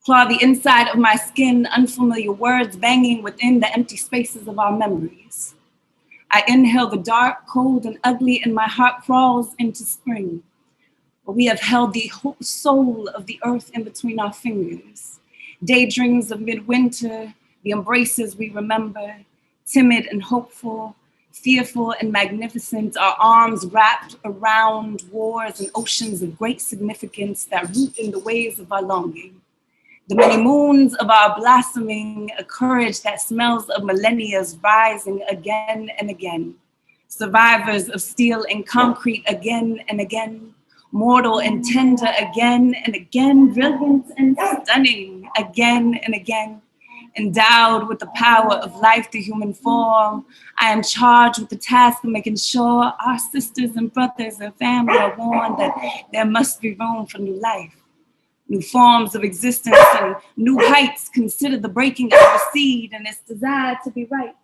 claw the inside of my skin, unfamiliar words banging within the empty spaces of our memories. I inhale the dark, cold, and ugly, and my heart crawls into spring. But we have held the whole soul of the earth in between our fingers. Daydreams of midwinter, the embraces we remember, timid and hopeful, fearful and magnificent, our arms wrapped around wars and oceans of great significance that root in the waves of our longing. The many moons of our blossoming, a courage that smells of millennia's rising again and again. Survivors of steel and concrete again and again. Mortal and tender again and again. Brilliant and stunning again and again. Endowed with the power of life, the human form, I am charged with the task of making sure our sisters and brothers and family are warned that there must be room for new life. New forms of existence and new heights. Consider the breaking of the seed and its desire to be right.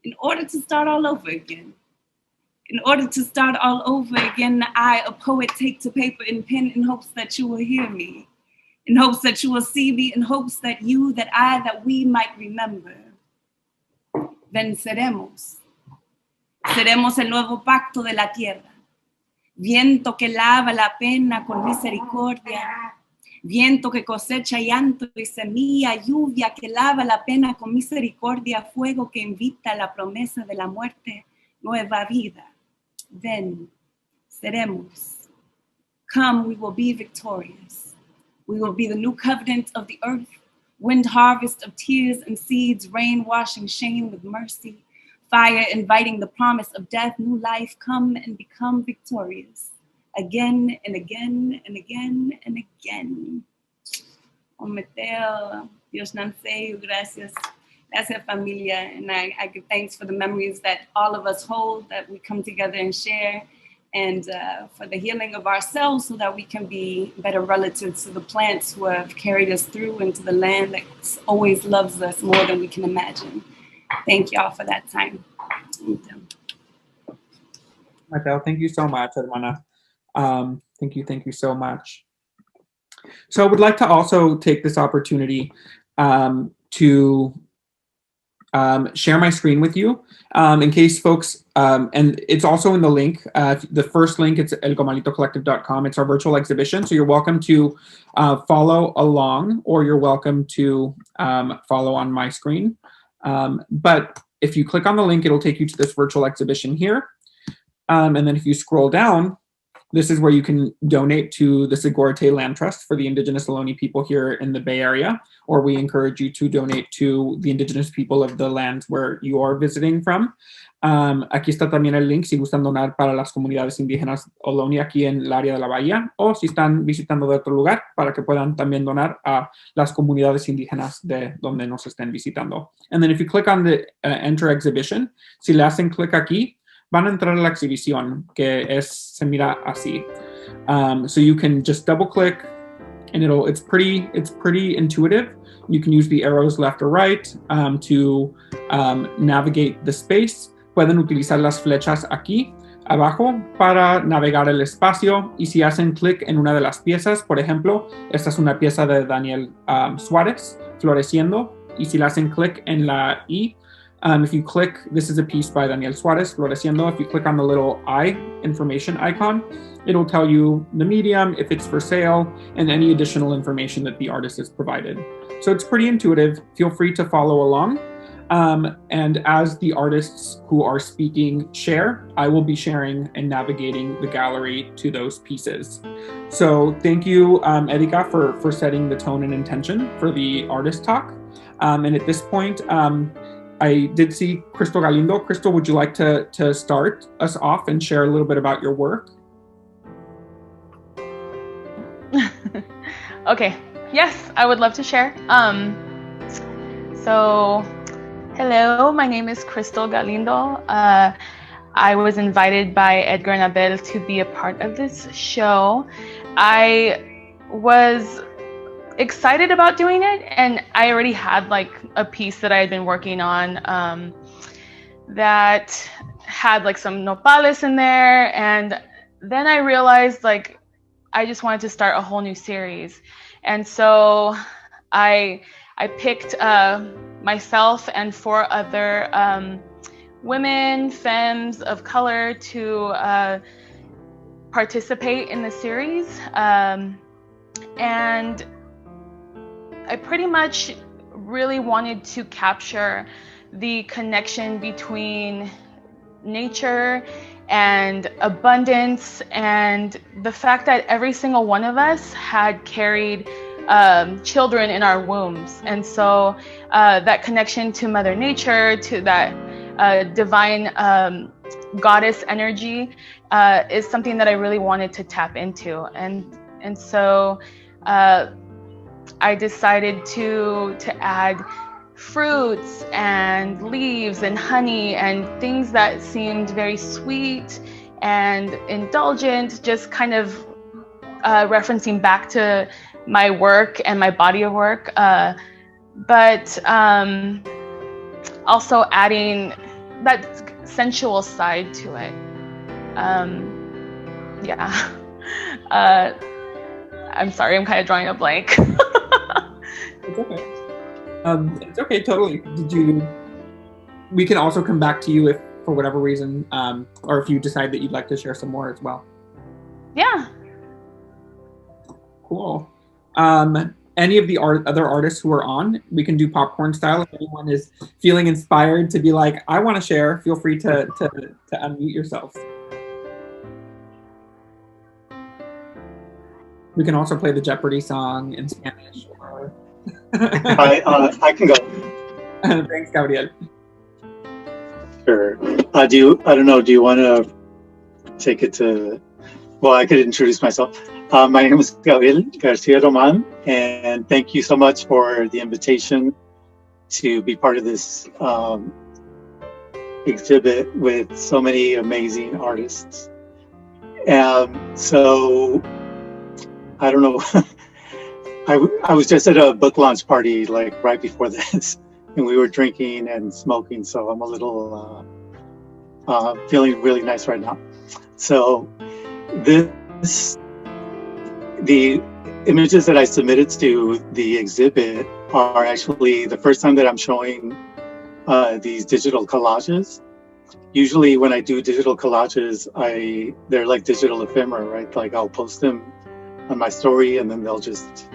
In order to start all over again. In order to start all over again, I, a poet, take to paper and pen in hopes that you will hear me. In hopes that you will see me, in hopes that you, that I, that we might remember. Venceremos. Seremos el nuevo pacto de la tierra. Viento que lava la pena con misericordia. Viento que cosecha llanto y semilla, lluvia que lava la pena con misericordia, fuego que invita a la promesa de la muerte, nueva vida. Ven, seremos. Come, we will be victorious. We will be the new covenant of the earth, wind harvest of tears and seeds, rain washing shame with mercy, fire inviting the promise of death, new life, come and become victorious. Again and again and again and again. Ometeo, Dios nanseu, gracias. Gracias, familia. And I give thanks for the memories that all of us hold, that we come together and share, and for the healing of ourselves so that we can be better relatives to the plants who have carried us through into the land that always loves us more than we can imagine. Thank y'all for that time. Mateo, thank you so much, hermana. Thank you so much. So I would like to also take this opportunity to share my screen with you in case folks, and it's also in the link. The first link, it's elcomalitocollective.com. It's our virtual exhibition. So you're welcome to follow along, or you're welcome to follow on my screen. But if you click on the link, it'll take you to this virtual exhibition here. And then if you scroll down, this is where you can donate to the Sigorte Land Trust for the Indigenous Ohlone people here in the Bay Area, or we encourage you to donate to the Indigenous people of the lands where you are visiting from. Aquí está también el link si gustan donar para las comunidades indígenas Ohlone aquí en el área de la bahía, o si están visitando de otro lugar, para que puedan también donar a las comunidades indígenas de donde nos estén visitando. And then if you click on the Enter Exhibition, si le hacen clic aquí, van a entrar a la exhibición, que se mira así. So you can just double click, and it's pretty intuitive. You can use the arrows left or right to navigate the space. Pueden utilizar las flechas aquí abajo para navegar el espacio, y si hacen clic en una de las piezas, por ejemplo, esta es una pieza de Daniel Suárez, Floreciendo, y si le hacen clic en la I, if you click, this is a piece by Daniel Suárez, Floreciendo. If you click on the little I information icon, it'll tell you the medium, if it's for sale, and any additional information that the artist has provided. So it's pretty intuitive. Feel free to follow along. And as the artists who are speaking share, I will be sharing and navigating the gallery to those pieces. So thank you, Erika, for setting the tone and intention for the artist talk. And at this point, I did see Crystal Galindo. Crystal, would you like to start us off and share a little bit about your work? Okay, yes, I would love to share. So, hello, my name is Crystal Galindo. I was invited by Edgar and Abel to be a part of this show. I was excited about doing it, and I already had like a piece that I had been working on that had like some nopales in there, and then I realized like I just wanted to start a whole new series. And so I picked myself and 4 other women, femmes of color to participate in the series. And I pretty much really wanted to capture the connection between nature and abundance, and the fact that every single one of us had carried children in our wombs. And so that connection to Mother Nature, to that divine goddess energy is something that I really wanted to tap into. And so I decided to add fruits and leaves and honey and things that seemed very sweet and indulgent, just kind of referencing back to my work and my body of work, but also adding that sensual side to it. Yeah. I'm sorry, I'm kind of drawing a blank. It's okay. It's okay, totally. We can also come back to you if, for whatever reason, or if you decide that you'd like to share some more as well. Yeah. Cool. Any of the other artists who are on, we can do popcorn style. If anyone is feeling inspired to be like, I want to share, feel free to unmute yourselves. We can also play the Jeopardy song in Spanish. Or... I can go. Thanks, Gabriel. Sure. I don't know, do you want to take it to, well, I could introduce myself. My name is Gabriel Garcia Roman, and thank you so much for the invitation to be part of this exhibit with so many amazing artists. So, I don't know, I was just at a book launch party like right before this, and we were drinking and smoking, so I'm a little feeling really nice right now. So the images that I submitted to the exhibit are actually the first time that I'm showing these digital collages. Usually when I do digital collages, they're like digital ephemera, right? Like I'll post them on my story and then they'll just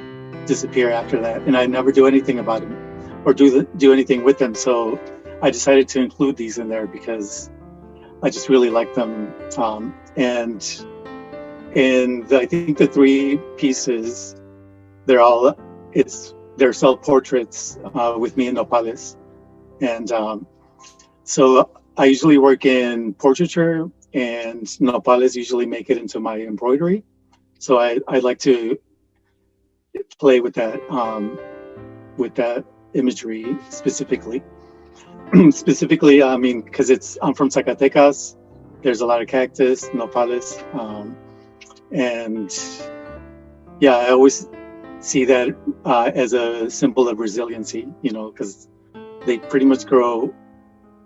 disappear after that. And I never do anything about them or do anything with them. So I decided to include these in there because I just really like them. And I think the 3 pieces, they're self-portraits with me in nopales. And so I usually work in portraiture, and nopales usually make it into my embroidery. So I like to play with that imagery specifically. Specifically, I mean, because I'm from Zacatecas. There's a lot of cactus, nopales, and yeah, I always see that as a symbol of resiliency, you know, because they pretty much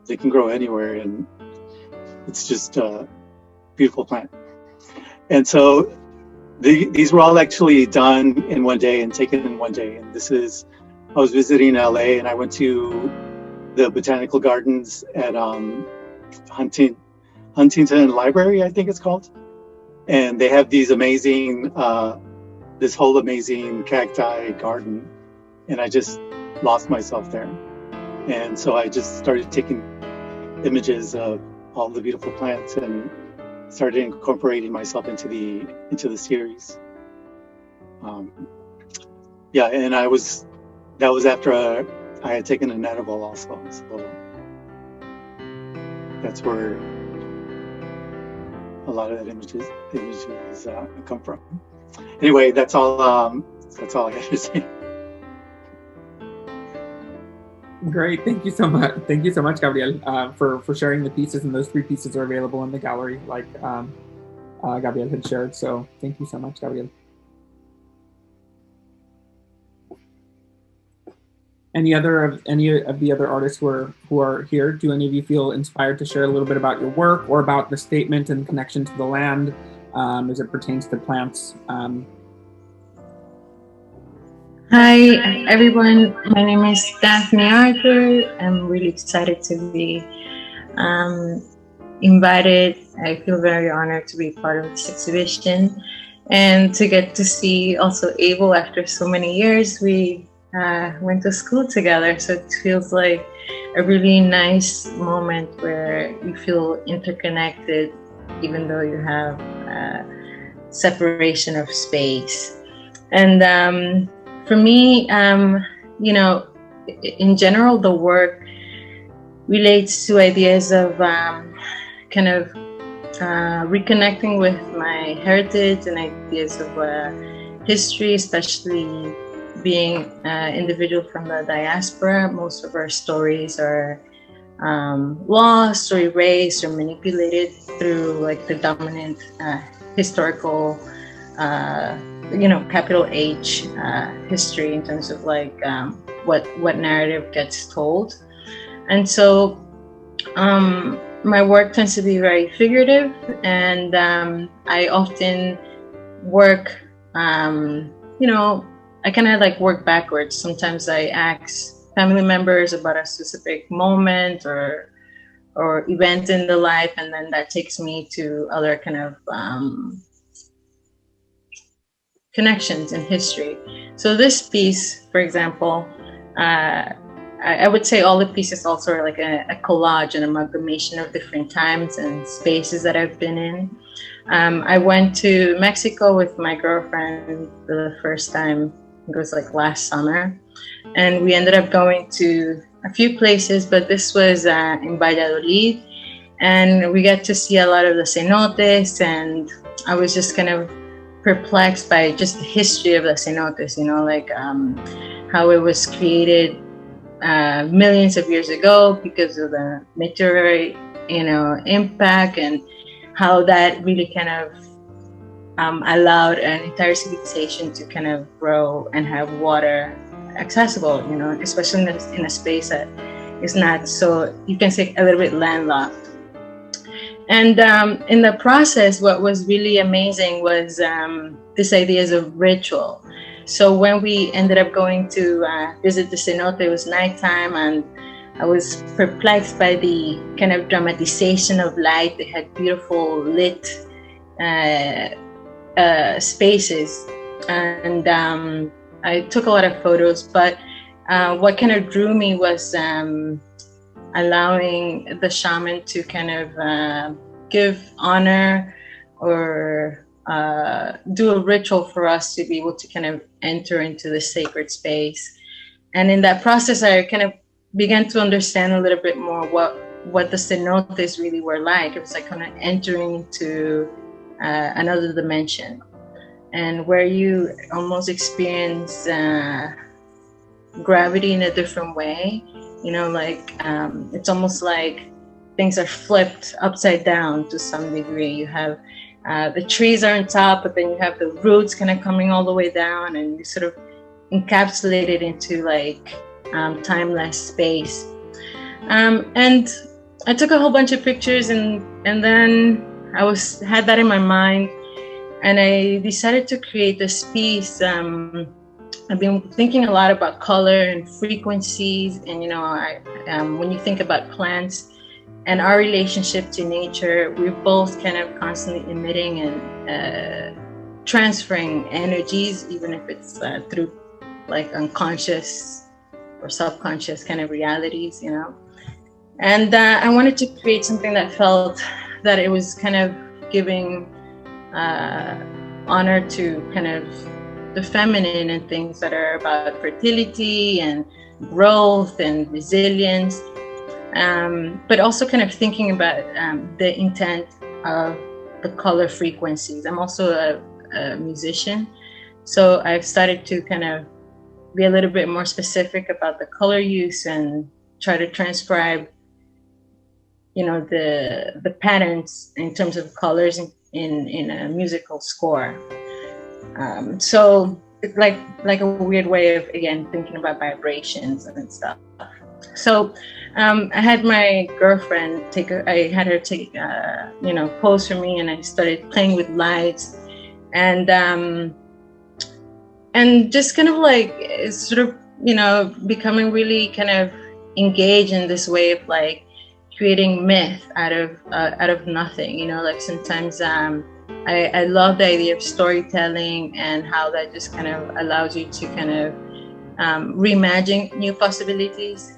they can grow anywhere, and it's just a beautiful plant. And so these were all actually done in one day and taken in one day. And I was visiting LA, and I went to the botanical gardens at Huntington Library, I think it's called. And they have these amazing, this whole amazing cacti garden. And I just lost myself there. And so I just started taking images of all the beautiful plants and started incorporating myself into the series. Yeah, and that was after I had taken an edible also. So that's where a lot of that images come from. Anyway, that's all I have to say. Great, thank you so much. Thank you so much, Gabriel, for sharing the pieces, and those 3 pieces are available in the gallery, like Gabriel had shared. So thank you so much, Gabriel. Any of the other artists who are here, do any of you feel inspired to share a little bit about your work or about the statement and connection to the land as it pertains to plants. Hi, everyone. My name is Daphne Arthur. I'm really excited to be invited. I feel very honored to be part of this exhibition and to get to see also Abel after so many years. We went to school together, so it feels like a really nice moment where you feel interconnected, even though you have separation of space. And for me, you know, in general, the work relates to ideas of kind of reconnecting with my heritage and ideas of history, especially being an individual from the diaspora. Most of our stories are lost or erased or manipulated through like the dominant historical capital H history in terms of like what narrative gets told. And so my work tends to be very figurative, and I often work I kind of like work backwards. Sometimes I ask family members about a specific moment or event in the life, and then that takes me to other kind of connections in history. So this piece, for example, I would say all the pieces also are like a collage, an amalgamation of different times and spaces that I've been in. I went to Mexico with my girlfriend for the first time. It was like last summer, and we ended up going to a few places, but this was in Valladolid, and we got to see a lot of the cenotes, and I was just kind of perplexed by just the history of the cenotes, like how it was created millions of years ago because of the meteorite, impact, and how that really kind of allowed an entire civilization to kind of grow and have water accessible, especially in a space that is not so, you can say, a little bit landlocked. And in the process, what was really amazing was this ideas of ritual. So when we ended up going to visit the cenote, it was nighttime, and I was perplexed by the kind of dramatization of light. They had beautiful lit spaces, and I took a lot of photos, but what kind of drew me was allowing the shaman to kind of give honor or do a ritual for us to be able to kind of enter into the sacred space. And in that process, I kind of began to understand a little bit more what the cenotes really were like. It was like kind of entering into another dimension, and where you almost experience gravity in a different way. It's almost like things are flipped upside down to some degree. You have the trees are on top, but then you have the roots kind of coming all the way down, and you sort of encapsulate it into like timeless space. And I took a whole bunch of pictures, and then I had that in my mind, and I decided to create this piece. I've been thinking a lot about color and frequencies, and when you think about plants and our relationship to nature, we're both kind of constantly emitting and transferring energies, even if it's through like unconscious or subconscious kind of realities, And I wanted to create something that felt that it was kind of giving honor to kind of the feminine and things that are about fertility and growth and resilience, but also kind of thinking about the intent of the color frequencies. I'm also a musician, so I've started to kind of be a little bit more specific about the color use and try to transcribe the patterns in terms of colors in a musical score. So it's like a weird way of, again, thinking about vibrations and stuff. So I had my girlfriend I had her take, pose for me, and I started playing with lights, and just kind of like sort of, becoming really kind of engaged in this way of like creating myth out of nothing. Like sometimes I love the idea of storytelling and how that just kind of allows you to kind of reimagine new possibilities.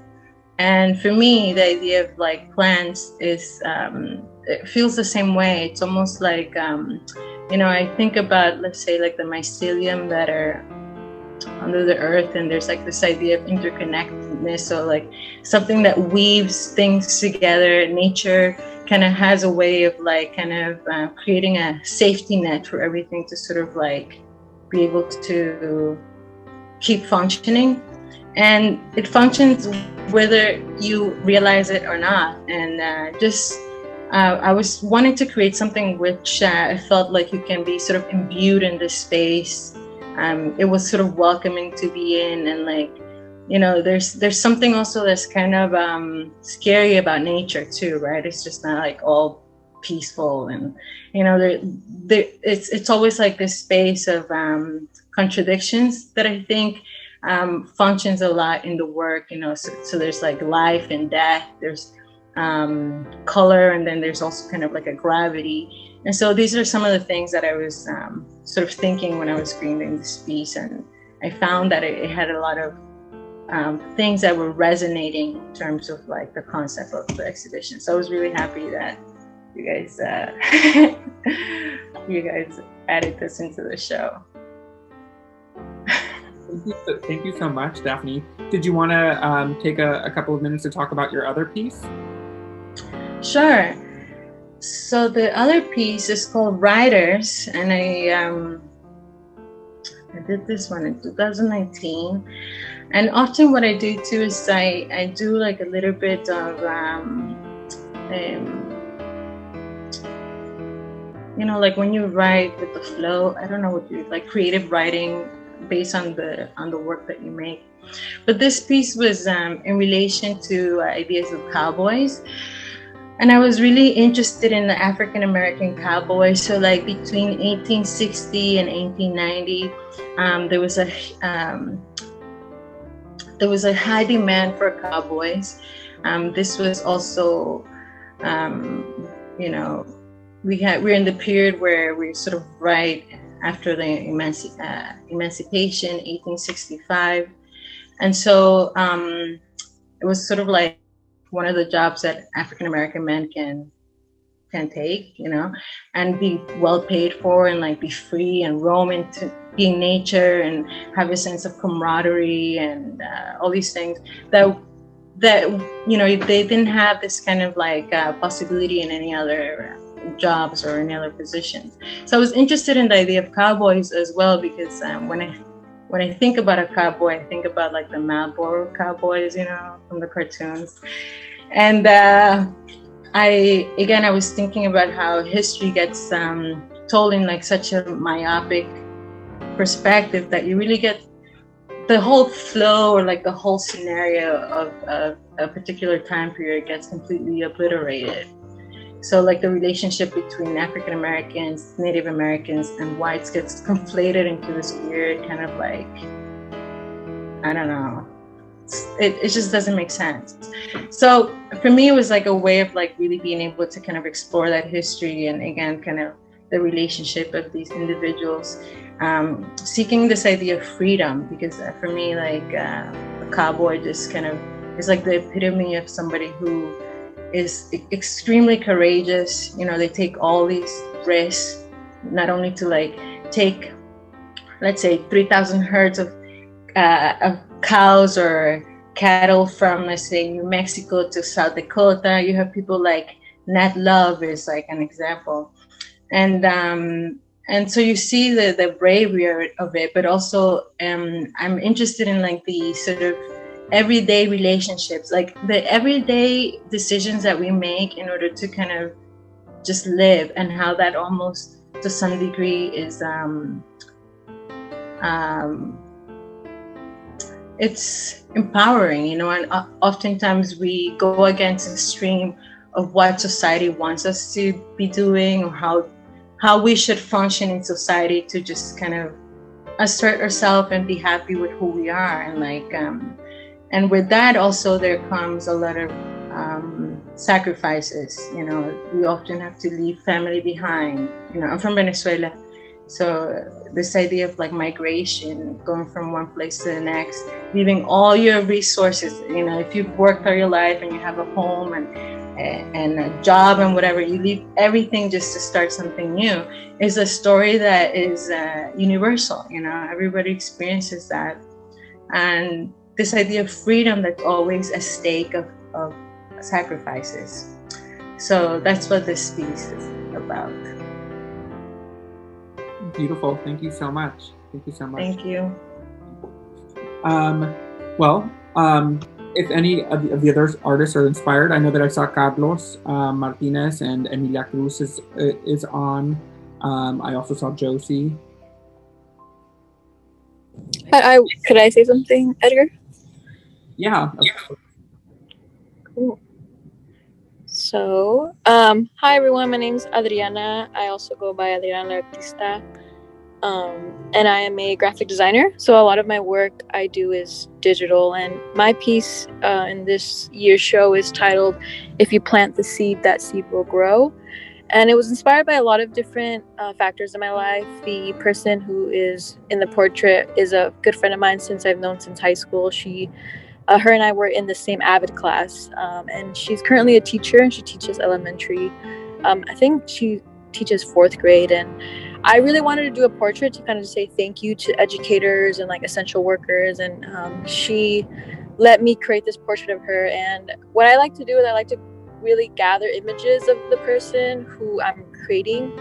And for me, the idea of like plants is, it feels the same way. It's almost like, I think about, let's say, like the mycelium that are under the earth, and there's like this idea of interconnectedness. So like something that weaves things together. Nature kind of has a way of like kind of creating a safety net for everything to sort of like be able to keep functioning. And it functions whether you realize it or not. And I was wanting to create something which I felt like you can be sort of imbued in this space. It was sort of welcoming to be in, and like, there's something also that's kind of scary about nature too, right? It's just not like all peaceful, and it's always like this space of contradictions that I think functions a lot in the work. So there's like life and death, there's color, and then there's also kind of like a gravity. And so these are some of the things that I was sort of thinking when I was creating this piece, and I found that it had a lot of things that were resonating in terms of like the concept of the exhibition. So I was really happy that you guys you guys added this into the show. Thank you so much, Daphne. Did you want to take a couple of minutes to talk about your other piece? Sure. So the other piece is called Riders, and I did this one in 2019. And often what I do too is I do like a little bit of like when you write with the flow, I don't know what you like, creative writing based on the work that you make. But this piece was in relation to ideas of cowboys. And I was really interested in the African American cowboy. So like between 1860 and 1890, there was a high demand for cowboys. This was also, we're in the period where we're sort of right after the emancipation, 1865. And so it was sort of like one of the jobs that African American men can take, and be well paid for, and like be free and roam into being nature and have a sense of camaraderie and all these things that they didn't have this kind of like possibility in any other jobs or any other positions. So I was interested in the idea of cowboys as well, because when I think about a cowboy, I think about like the Marlboro cowboys, from the cartoons. And I was thinking about how history gets told in like such a myopic perspective that you really get the whole flow or like the whole scenario of a particular time period gets completely obliterated. So like the relationship between African Americans, Native Americans, and whites gets conflated into this weird kind of like, I don't know, it just doesn't make sense. So for me, it was like a way of like really being able to kind of explore that history, and again, kind of the relationship of these individuals, seeking this idea of freedom, because for me, like a cowboy just kind of is like the epitome of somebody who is extremely courageous. They take all these risks, not only to like take, let's say, 3,000 herds of cows or cattle from, let's say, New Mexico to South Dakota. You have people like Nat Love is like an example, and so you see the bravery of it, but also I'm interested in like the sort of everyday relationships, like the everyday decisions that we make in order to kind of just live, and how that almost to some degree is it's empowering, you know, and oftentimes we go against the stream of what society wants us to be doing, or how we should function in society to just kind of assert ourselves and be happy with who we are. And like and with that also there comes a lot of sacrifices. You know, we often have to leave family behind. You know, I'm from Venezuela, so this idea of like migration, going from one place to the next, leaving all your resources. You know, if you've worked all your life and you have a home and a job and whatever, you leave everything just to start something new, is a story that is universal. You know, everybody experiences that. And this idea of freedom that's always a stake of sacrifices. So that's what this piece is about. Beautiful. Thank you so much. Thank you so much. Thank you. If any of the other artists are inspired, I know that I saw Carlos Martinez and Emilia Cruz is on. I also saw Josie. Could I say something, Edgar? Yeah. Cool. So, hi everyone, my name is Adriana. I also go by Adriana Artista. And I am a graphic designer. So a lot of my work I do is digital. And my piece in this year's show is titled, "If You Plant the Seed, That Seed Will Grow." And it was inspired by a lot of different factors in my life. The person who is in the portrait is a good friend of mine since I've known since high school. Her and I were in the same AVID class, and she's currently a teacher, and she teaches elementary. I think she teaches 4th grade, and I really wanted to do a portrait to kind of say thank you to educators and like essential workers, and she let me create this portrait of her. And what I like to do is I like to really gather images of the person who I'm creating,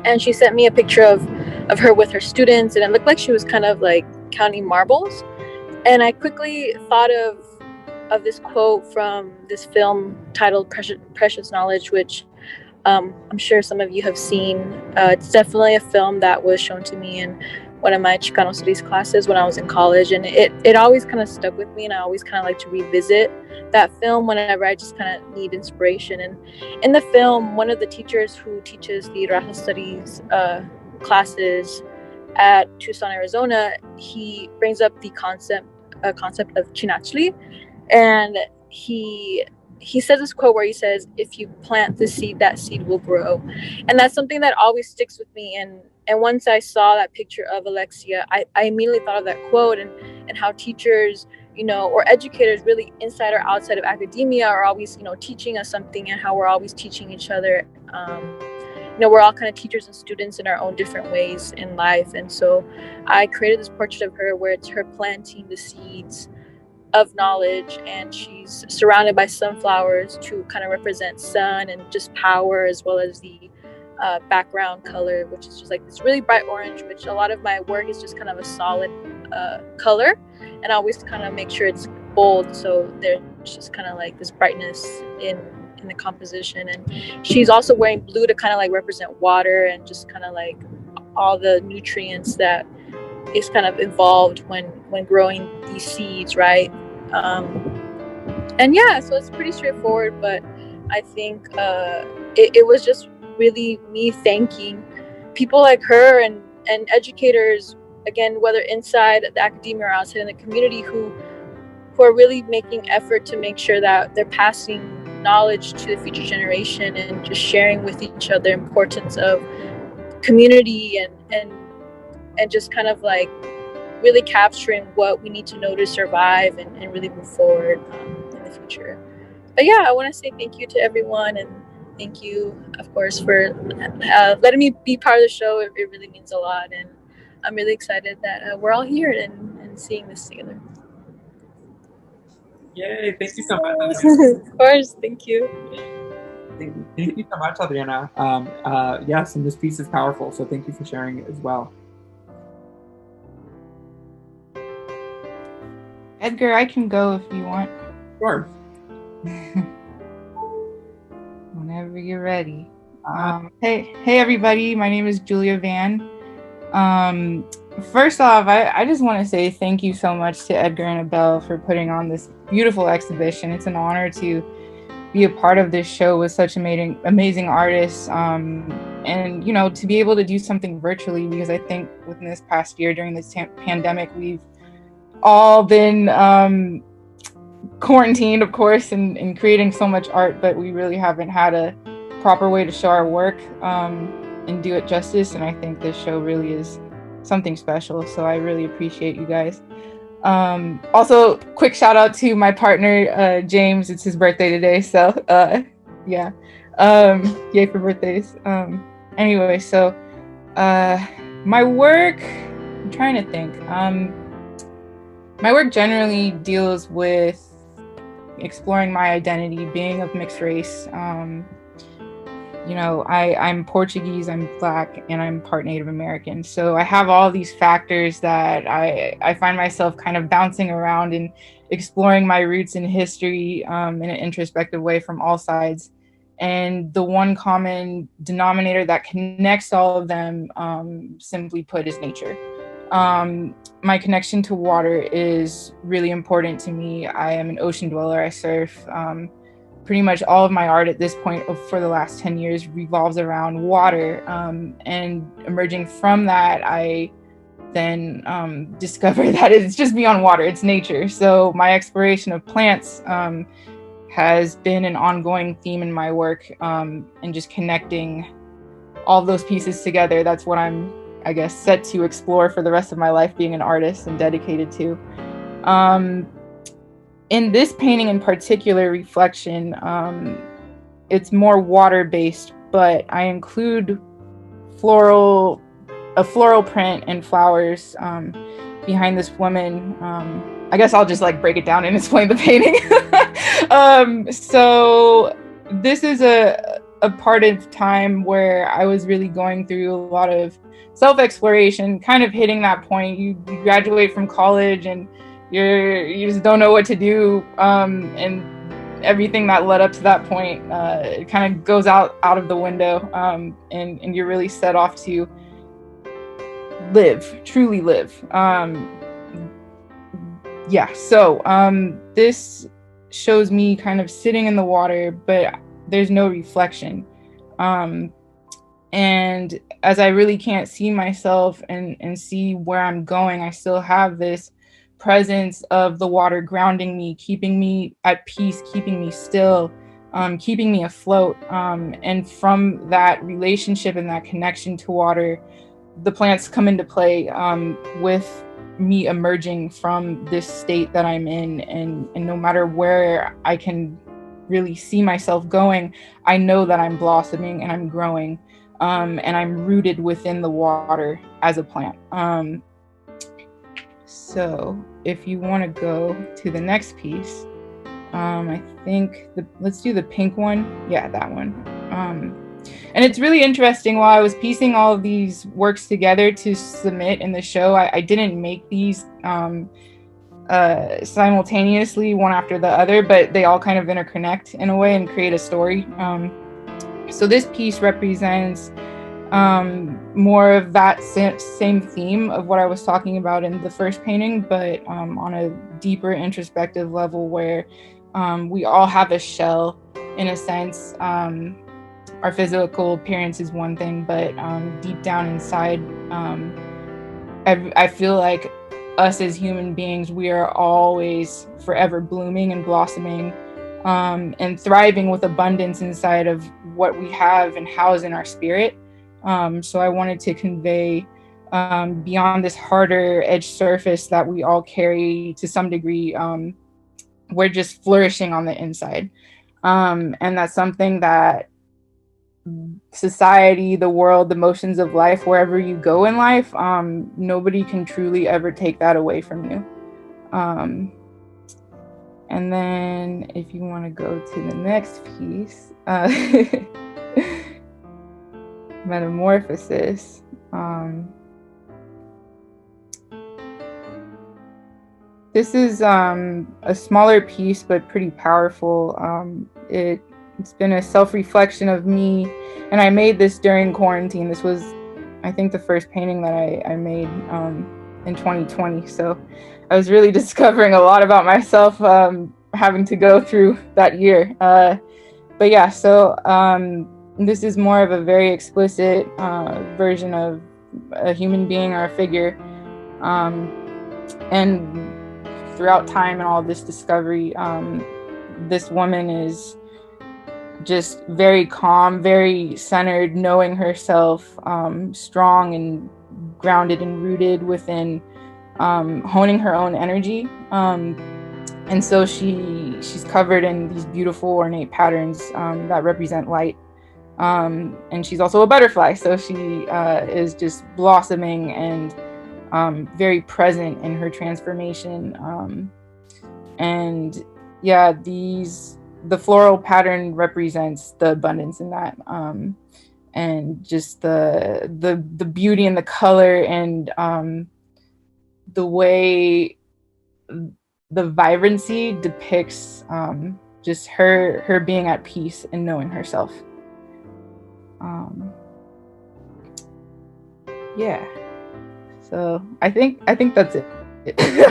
and she sent me a picture of her with her students, and it looked like she was kind of like counting marbles. And I quickly thought of this quote from this film titled Precious Knowledge, which I'm sure some of you have seen. It's definitely a film that was shown to me in one of my Chicano Studies classes when I was in college, and it always kind of stuck with me, and I always kind of like to revisit that film whenever I just kind of need inspiration. And in the film, one of the teachers who teaches the Raza Studies classes at Tucson, Arizona, he brings up the concept of chinachli, and he says this quote where he says, "If you plant the seed, that seed will grow." And that's something that always sticks with me. And once I saw that picture of Alexia, I immediately thought of that quote, and how teachers, you know, or educators really inside or outside of academia are always, you know, teaching us something, and how we're always teaching each other. You know, we're all kind of teachers and students in our own different ways in life. And so I created this portrait of her where it's her planting the seeds of knowledge, and she's surrounded by sunflowers to kind of represent sun and just power, as well as the background color, which is just like this really bright orange, which a lot of my work is just kind of a solid color, and I always kind of make sure it's bold, so there's just kind of like this brightness in the composition. And she's also wearing blue to kind of like represent water, and just kind of like all the nutrients that is kind of involved when growing these seeds, right? And yeah, so it's pretty straightforward, but I think it was just really me thanking people like her and educators, again, whether inside the academia or outside in the community, who are really making effort to make sure that they're passing knowledge to the future generation, and just sharing with each other the importance of community and just kind of like really capturing what we need to know to survive and really move forward in the future. But yeah, I want to say thank you to everyone, and thank you, of course, for letting me be part of the show. It really means a lot, and I'm really excited that we're all here and seeing this together. Yay, thank you so much. Of course, thank you. Thank you so much, Adriana. Yes, and this piece is powerful, so thank you for sharing it as well. Edgar, I can go if you want. Sure. Whenever you're ready. Hey everybody, my name is Julia Van. First off, I just want to say thank you so much to Edgar and Abel for putting on this beautiful exhibition. It's an honor to be a part of this show with such amazing artists, and to be able to do something virtually, because I think within this past year during this pandemic, we've all been quarantined, of course, and creating so much art, but we really haven't had a proper way to show our work and do it justice. And I think this show really is something special. So I really appreciate you guys. Also, quick shout out to my partner, James. It's his birthday today. So yeah, yay for birthdays. Anyway, so my work, I'm trying to think. My work generally deals with exploring my identity, being of mixed race. I'm Portuguese, I'm Black, and I'm part Native American. So I have all these factors that I find myself kind of bouncing around and exploring my roots in history in an introspective way from all sides. And the one common denominator that connects all of them, simply put, is nature. My connection to water is really important to me. I am an ocean dweller, I surf. Pretty much all of my art at this point for the last 10 years revolves around water. And emerging from that, I then discovered that it's just beyond water, it's nature. So my exploration of plants has been an ongoing theme in my work, and just connecting all those pieces together. That's what I'm, I guess, set to explore for the rest of my life, being an artist and dedicated to. In this painting in particular, Reflection, it's more water-based, but I include a floral print and flowers behind this woman. I guess I'll just break it down and explain the painting. So this is a part of time where I was really going through a lot of self-exploration, kind of hitting that point. You graduate from college and you just don't know what to do, and everything that led up to that point it kind of goes out of the window, and you're really set off to truly live. So this shows me kind of sitting in the water, but there's no reflection, and as I really can't see myself and see where I'm going, I still have this presence of the water grounding me, keeping me at peace, keeping me still, keeping me afloat. And from that relationship and that connection to water, the plants come into play, with me emerging from this state that I'm in. And no matter where I can really see myself going, I know that I'm blossoming and I'm growing, and I'm rooted within the water as a plant. So if you want to go to the next piece, I think let's do the pink one. Yeah, that one. And it's really interesting. While I was piecing all of these works together to submit in the show, I didn't make these simultaneously, one after the other, but they all kind of interconnect in a way and create a story. So this piece represents more of that same theme of what I was talking about in the first painting, but on a deeper introspective level, where we all have a shell in a sense. Our physical appearance is one thing, but deep down inside, I feel like us as human beings, we are always forever blooming and blossoming, and thriving with abundance inside of what we have and house in our spirit. So I wanted to convey, beyond this harder edged surface that we all carry to some degree, we're just flourishing on the inside. And that's something that society, the world, the motions of life, wherever you go in life, nobody can truly ever take that away from you. And then if you want to go to the next piece, Metamorphosis. This is a smaller piece, but pretty powerful. It's been a self-reflection of me, and I made this during quarantine. This was, I think the first painting that I made in 2020. So I was really discovering a lot about myself, having to go through that year. But yeah, so this is more of a very explicit version of a human being or a figure. And throughout time and all this discovery, this woman is just very calm, very centered, knowing herself, strong and grounded and rooted within honing her own energy. And so she's covered in these beautiful ornate patterns that represent light. And she's also a butterfly, so she is just blossoming and very present in her transformation. And yeah, the floral pattern represents the abundance in that, and just the beauty and the color and the way the vibrancy depicts just her being at peace and knowing herself. Yeah, so I think that's it.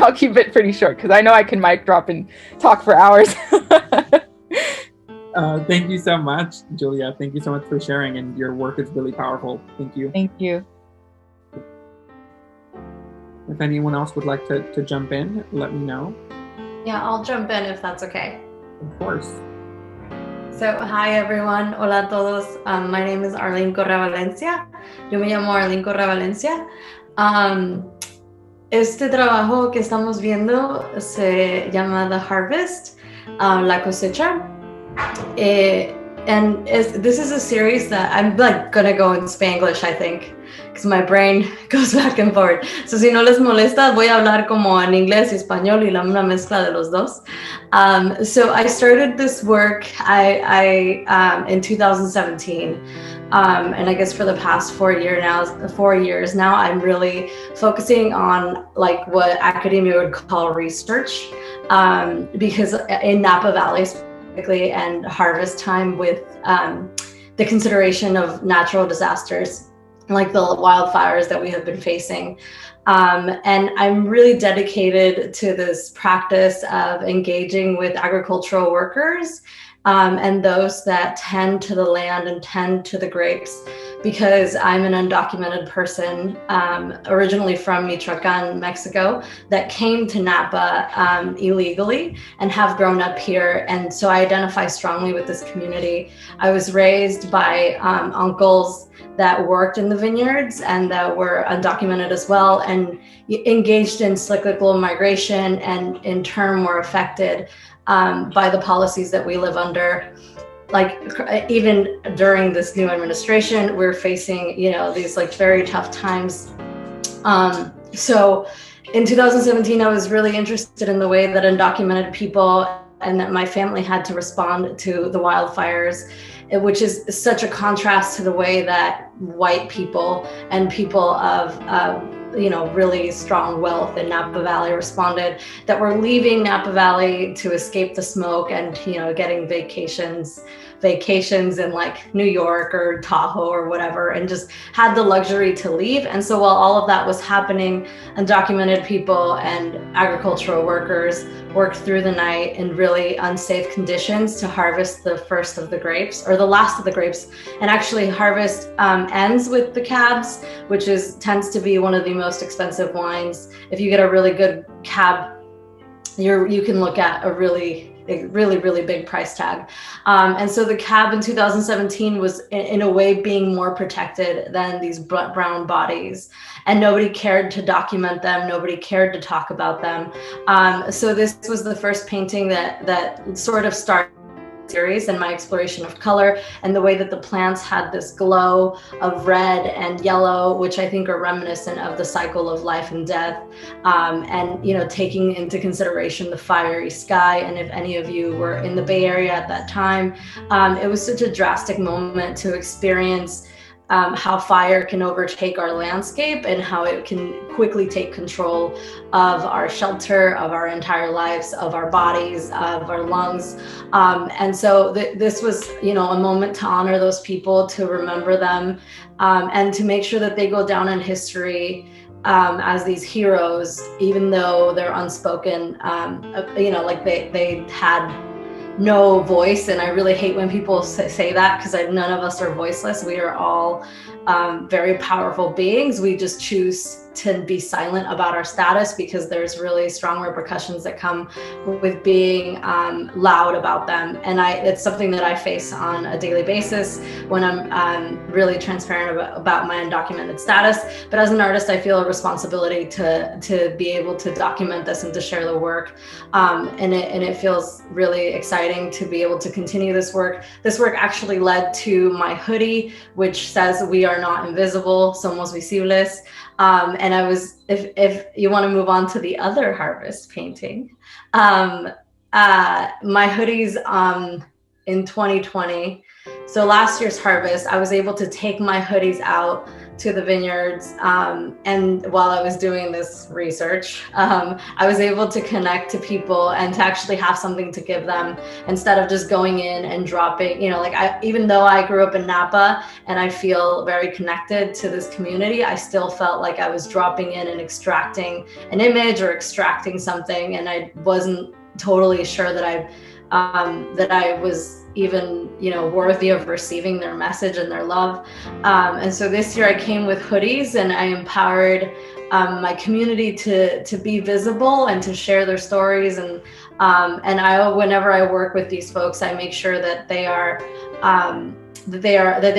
I'll keep it pretty short because I know I can mic drop and talk for hours. Thank you so much, Julia. Thank you so much for sharing, and your work is really powerful. Thank you. Thank you. If anyone else would like to jump in, let me know. Yeah, I'll jump in if that's okay. Of course. So, hi everyone. Hola a todos. My name is Arlene Correa Valencia. Yo me llamo Arlene Correa Valencia. Este trabajo que estamos viendo se llama The Harvest, La Cosecha. And this is a series that I'm like gonna go in Spanglish, I think, because my brain goes back and forth. So si no les molesta, voy a hablar como en inglés y español y una mezcla de los dos. So I started this work in 2017. And I guess for the past 4 years now, I'm really focusing on like what academia would call research, because in Napa Valley and harvest time, with the consideration of natural disasters like the wildfires that we have been facing. And I'm really dedicated to this practice of engaging with agricultural workers and those that tend to the land and tend to the grapes, because I'm an undocumented person, originally from Michoacan, Mexico, that came to Napa illegally and have grown up here. And so I identify strongly with this community. I was raised by uncles that worked in the vineyards and that were undocumented as well, and engaged in cyclical migration, and in turn were affected by the policies that we live under. Like even during this new administration, we're facing, these like very tough times. So in 2017, I was really interested in the way that undocumented people and that my family had to respond to the wildfires, which is such a contrast to the way that white people and people of really strong wealth in Napa Valley responded, that were leaving Napa Valley to escape the smoke and, getting vacations in like New York or Tahoe or whatever, and just had the luxury to leave. And so while all of that was happening, undocumented people and agricultural workers worked through the night in really unsafe conditions to harvest the first of the grapes, or the last of the grapes. And actually harvest ends with the cabs, which tends to be one of the most expensive wines. If you get a really good cab, you can look at a really big price tag. And so the cab in 2017 was in a way being more protected than these brown bodies, and nobody cared to document them. Nobody cared to talk about them. So this was the first painting that sort of started series and my exploration of color, and the way that the plants had this glow of red and yellow, which I think are reminiscent of the cycle of life and death, and taking into consideration the fiery sky. And if any of you were in the Bay Area at that time, it was such a drastic moment to experience how fire can overtake our landscape and how it can quickly take control of our shelter, of our entire lives, of our bodies, of our lungs. And so this was, a moment to honor those people, to remember them, and to make sure that they go down in history as these heroes, even though they're unspoken, like they had no voice. And I really hate when people say that, because none of us are voiceless. We are all very powerful beings. We just choose to be silent about our status because there's really strong repercussions that come with being loud about them. And it's something that I face on a daily basis when I'm really transparent about my undocumented status. But as an artist, I feel a responsibility to be able to document this and to share the work. And it feels really exciting to be able to continue this work. This work actually led to my hoodie, which says "We are not invisible, somos visibles." And I was, if you want to move on to the other harvest painting, my hoodies in 2020. So last year's harvest, I was able to take my hoodies out to the vineyards. And while I was doing this research, I was able to connect to people and to actually have something to give them instead of just going in and dropping, even though I grew up in Napa and I feel very connected to this community, I still felt like I was dropping in and extracting an image or extracting something. And I wasn't totally sure that I was even, worthy of receiving their message and their love. And so this year I came with hoodies and I empowered my community to be visible and to share their stories. And whenever I work with these folks, I make sure that they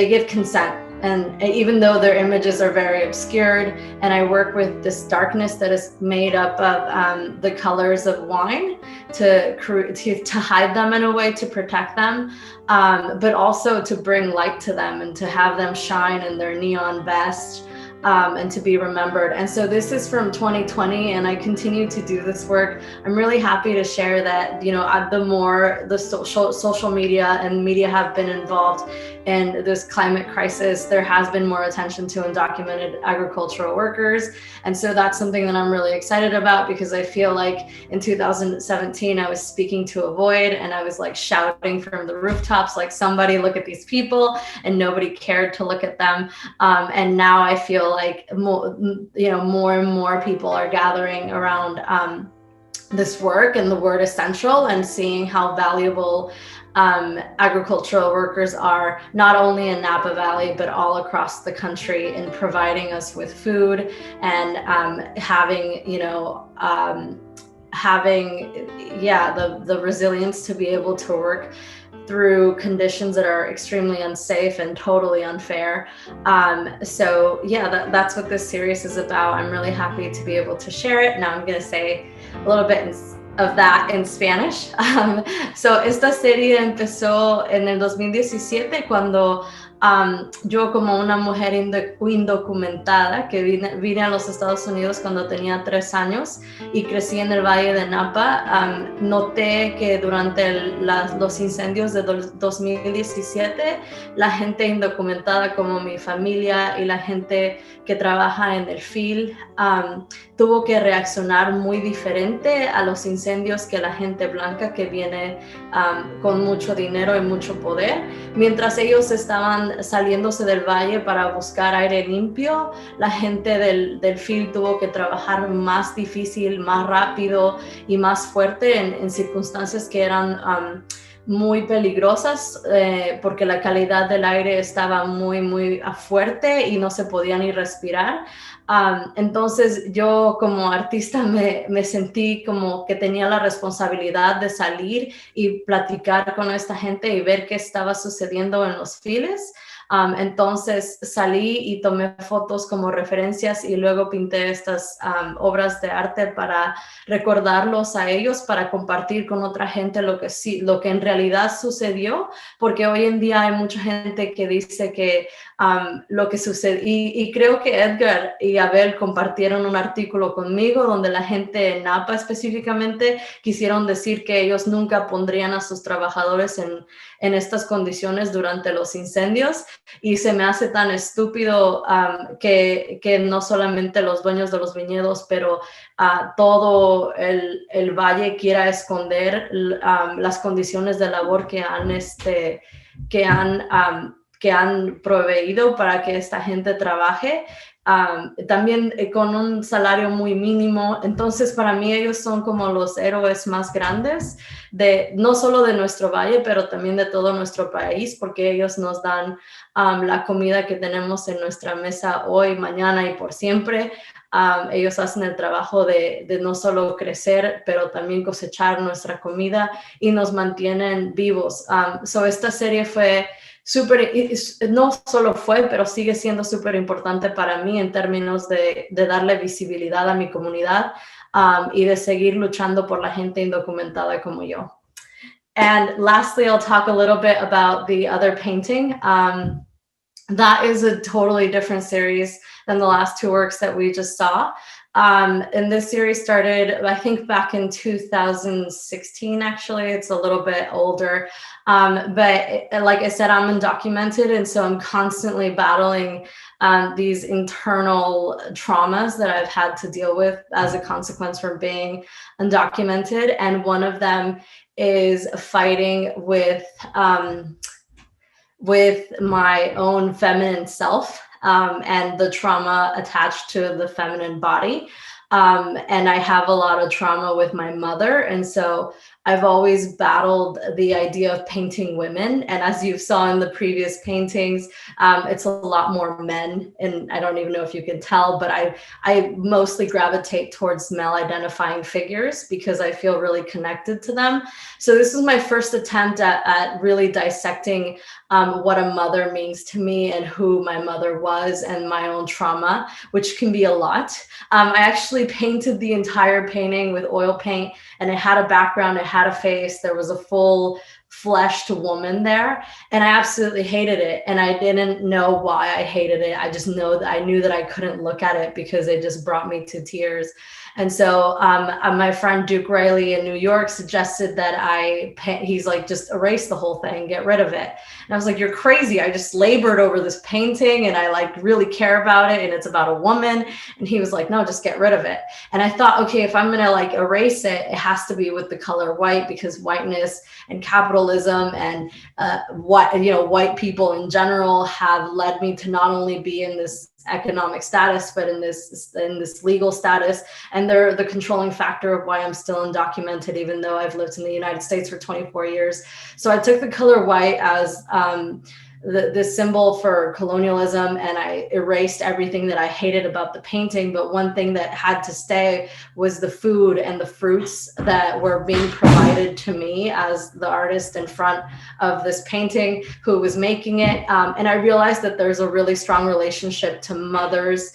give consent. And even though their images are very obscured, and I work with this darkness that is made up of the colors of wine to hide them in a way, to protect them, but also to bring light to them and to have them shine in their neon vest. And to be remembered. And so this is from 2020, and I continue to do this work. I'm really happy to share that, the more the social media and media have been involved in this climate crisis, there has been more attention to undocumented agricultural workers. And so that's something that I'm really excited about, because I feel like in 2017, I was speaking to a void and I was like shouting from the rooftops, like, somebody look at these people, and nobody cared to look at them. And now I feel like more and more people are gathering around this work, and the word essential, and seeing how valuable agricultural workers are, not only in Napa Valley, but all across the country, in providing us with food and having the resilience to be able to work through conditions that are extremely unsafe and totally unfair. That's what this series is about. I'm really happy to be able to share it. Now I'm going to say a little bit of that in Spanish. So esta serie empezó en el 2017 cuando yo, como una mujer indocumentada que vine a los Estados Unidos cuando tenía 3 años y crecí en el Valle de Napa, noté que durante los incendios de 2017, la gente indocumentada como mi familia y la gente que trabaja en el field tuvo que reaccionar muy diferente a los incendios que la gente blanca que viene con mucho dinero y mucho poder. Mientras ellos estaban saliéndose del valle para buscar aire limpio, la gente del field tuvo que trabajar más difícil, más rápido y más fuerte en circunstancias que eran muy peligrosas, porque la calidad del aire estaba muy, muy fuerte y no se podía ni respirar. Entonces yo, como artista, me sentí como que tenía la responsabilidad de salir y platicar con esta gente y ver qué estaba sucediendo en los files. Entonces salí y tomé fotos como referencias, y luego pinté estas obras de arte para recordarlos a ellos, para compartir con otra gente lo que en realidad sucedió, porque hoy en día hay mucha gente que dice que lo que sucede. Y creo que Edgar y Abel compartieron un artículo conmigo donde la gente en Napa específicamente quisieron decir que ellos nunca pondrían a sus trabajadores en estas condiciones durante los incendios, y se me hace tan estúpido que no solamente los dueños de los viñedos, pero todo el valle quiera esconder las condiciones de labor que han proveído para que esta gente trabaje, también con un salario muy mínimo. Entonces, para mí ellos son como los héroes más grandes, no solo de nuestro valle, pero también de todo nuestro país, porque ellos nos dan la comida que tenemos en nuestra mesa hoy, mañana y por siempre. Ellos hacen el trabajo de no solo crecer, pero también cosechar nuestra comida y nos mantienen vivos. Esta serie fue no solo fue, pero sigue siendo súper importante para mí en términos de darle visibilidad a mi comunidad y de seguir luchando por la gente indocumentada como yo. And lastly, I'll talk a little bit about the other painting. That is a totally different series than the last two works that we just saw. And this series started, I think, back in 2016, actually. It's a little bit older. But like I said, I'm undocumented, and so I'm constantly battling these internal traumas that I've had to deal with as a consequence from being undocumented. And one of them is fighting with my own feminine self and the trauma attached to the feminine body. And I have a lot of trauma with my mother. And so I've always battled the idea of painting women. And as you saw in the previous paintings, it's a lot more men. And I don't even know if you can tell, but I mostly gravitate towards male identifying figures because I feel really connected to them. So this is my first attempt at really dissecting what a mother means to me and who my mother was and my own trauma, which can be a lot. I actually painted the entire painting with oil paint, and it had a background, it had a face, there was a full fleshed woman there, and I absolutely hated it. And I didn't know why I hated it. I just know that I knew that I couldn't look at it because it just brought me to tears. And so my friend Duke Riley in New York suggested that he's like, just erase the whole thing, get rid of it. And I was like, you're crazy. I just labored over this painting and I like really care about it. And it's about a woman. And he was like, no, just get rid of it. And I thought, okay, if I'm going to like erase it, it has to be with the color white, because whiteness and capitalism and white people in general have led me to not only be in this economic status, but in this legal status, and they're the controlling factor of why I'm still undocumented, even though I've lived in the United States for 24 years. So I took the color white as the symbol for colonialism, and I erased everything that I hated about the painting. But one thing that had to stay was the food and the fruits that were being provided to me as the artist in front of this painting who was making it. And I realized that there's a really strong relationship to mothers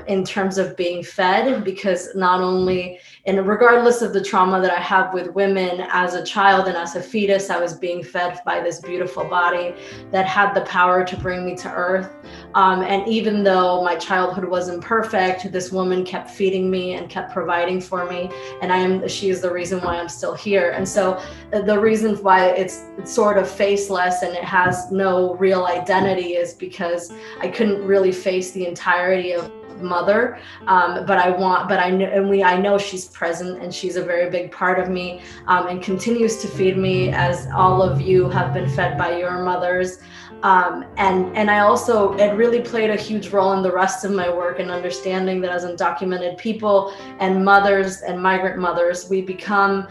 in terms of being fed, because not only, and regardless of the trauma that I have with women, as a child and as a fetus, I was being fed by this beautiful body that had the power to bring me to earth. And even though my childhood wasn't perfect, this woman kept feeding me and kept providing for me. And she is the reason why I'm still here. And so the reason why it's sort of faceless and it has no real identity is because I couldn't really face the entirety of mother, but I know she's present, and she's a very big part of me, and continues to feed me, as all of you have been fed by your mothers. And I also, it really played a huge role in the rest of my work in understanding that as undocumented people and mothers and migrant mothers, we become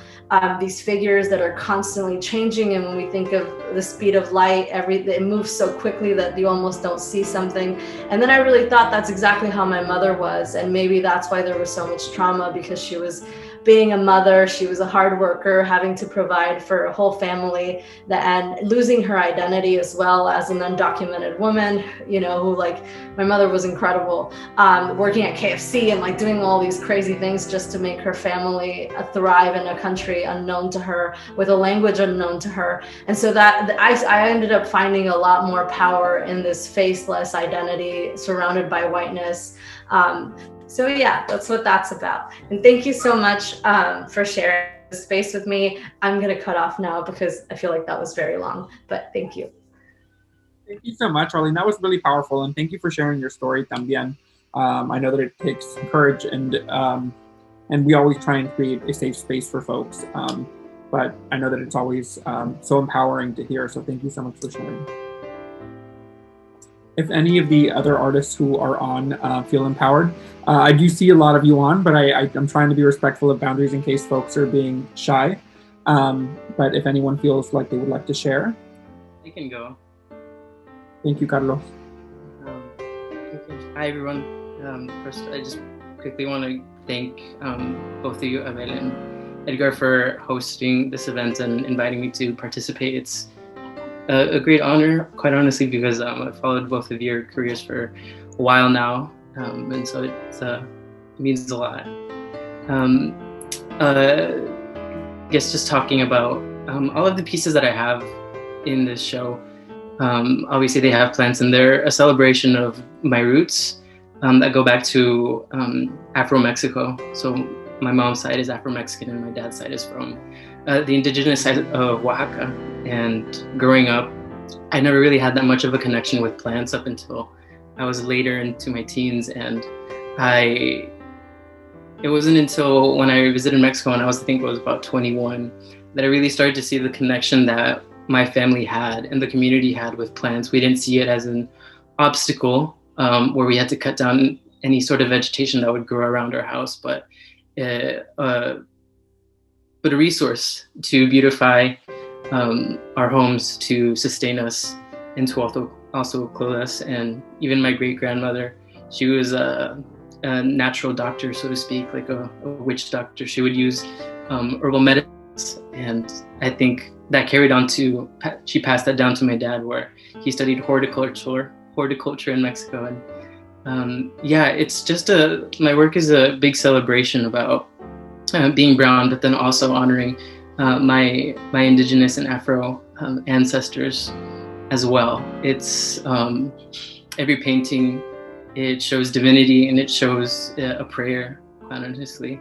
these figures that are constantly changing. And when we think of the speed of light, it moves so quickly that you almost don't see something. And then I really thought that's exactly how my mother was. And maybe that's why there was so much trauma, because she was being a mother, she was a hard worker, having to provide for a whole family, and losing her identity as well as an undocumented woman, you know, who, like, my mother was incredible, working at KFC and like doing all these crazy things just to make her family thrive in a country unknown to her, with a language unknown to her. And so that I ended up finding a lot more power in this faceless identity surrounded by whiteness. So yeah, that's what that's about. And thank you so much for sharing this space with me. I'm gonna cut off now because I feel like that was very long, but thank you. Thank you so much, Arlene. That was really powerful, and thank you for sharing your story también. I know that it takes courage, and we always try and create a safe space for folks. But I know that it's always so empowering to hear. So thank you so much for sharing. If any of the other artists who are on feel empowered, I do see a lot of you on, but I'm trying to be respectful of boundaries in case folks are being shy. But if anyone feels like they would like to share. I can go. Thank you, Carlos. Hi, everyone. First, I just quickly want to thank both of you, Abel and Edgar, for hosting this event and inviting me to participate. It's a great honor, quite honestly, because I've followed both of your careers for a while now, and so it means a lot. I guess just talking about all of the pieces that I have in this show, obviously they have plants, and they're a celebration of my roots that go back to Afro-Mexico. So my mom's side is Afro-Mexican and my dad's side is from the indigenous side of Oaxaca. And growing up, I never really had that much of a connection with plants up until I was later into my teens. And it wasn't until when I visited Mexico, and I think it was about 21, that I really started to see the connection that my family had and the community had with plants. We didn't see it as an obstacle where we had to cut down any sort of vegetation that would grow around our house, but a resource to beautify our homes, to sustain us, and to also clothe us. And even my great-grandmother, she was a natural doctor, so to speak, like a witch doctor. She would use herbal medicines, and I think that carried on to, she passed that down to my dad, where he studied horticulture in Mexico. And yeah, it's just my work is a big celebration about being brown, but then also honoring my indigenous and Afro ancestors as well. It's every painting, it shows divinity, and it shows a prayer, quite honestly,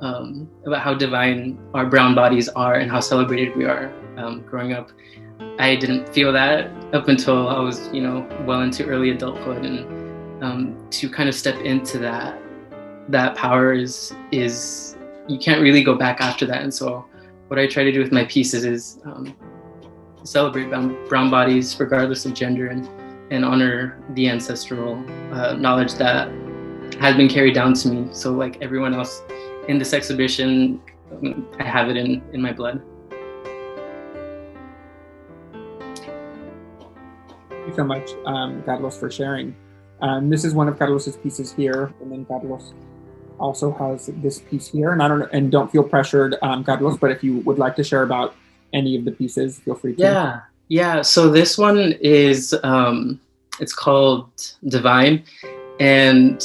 about how divine our brown bodies are and how celebrated we are. Growing up, I didn't feel that up until I was, well into early adulthood, and to kind of step into that power is you can't really go back after that. And so what I try to do with my pieces is celebrate brown bodies regardless of gender, and honor the ancestral knowledge that has been carried down to me. So like everyone else in this exhibition, I have it in my blood. Thank you so much, Carlos, for sharing. This is one of Carlos's pieces here, and then Carlos also has this piece here. And don't feel pressured, Carlos, but if you would like to share about any of the pieces, feel free to. Yeah. So this one is it's called Divine, and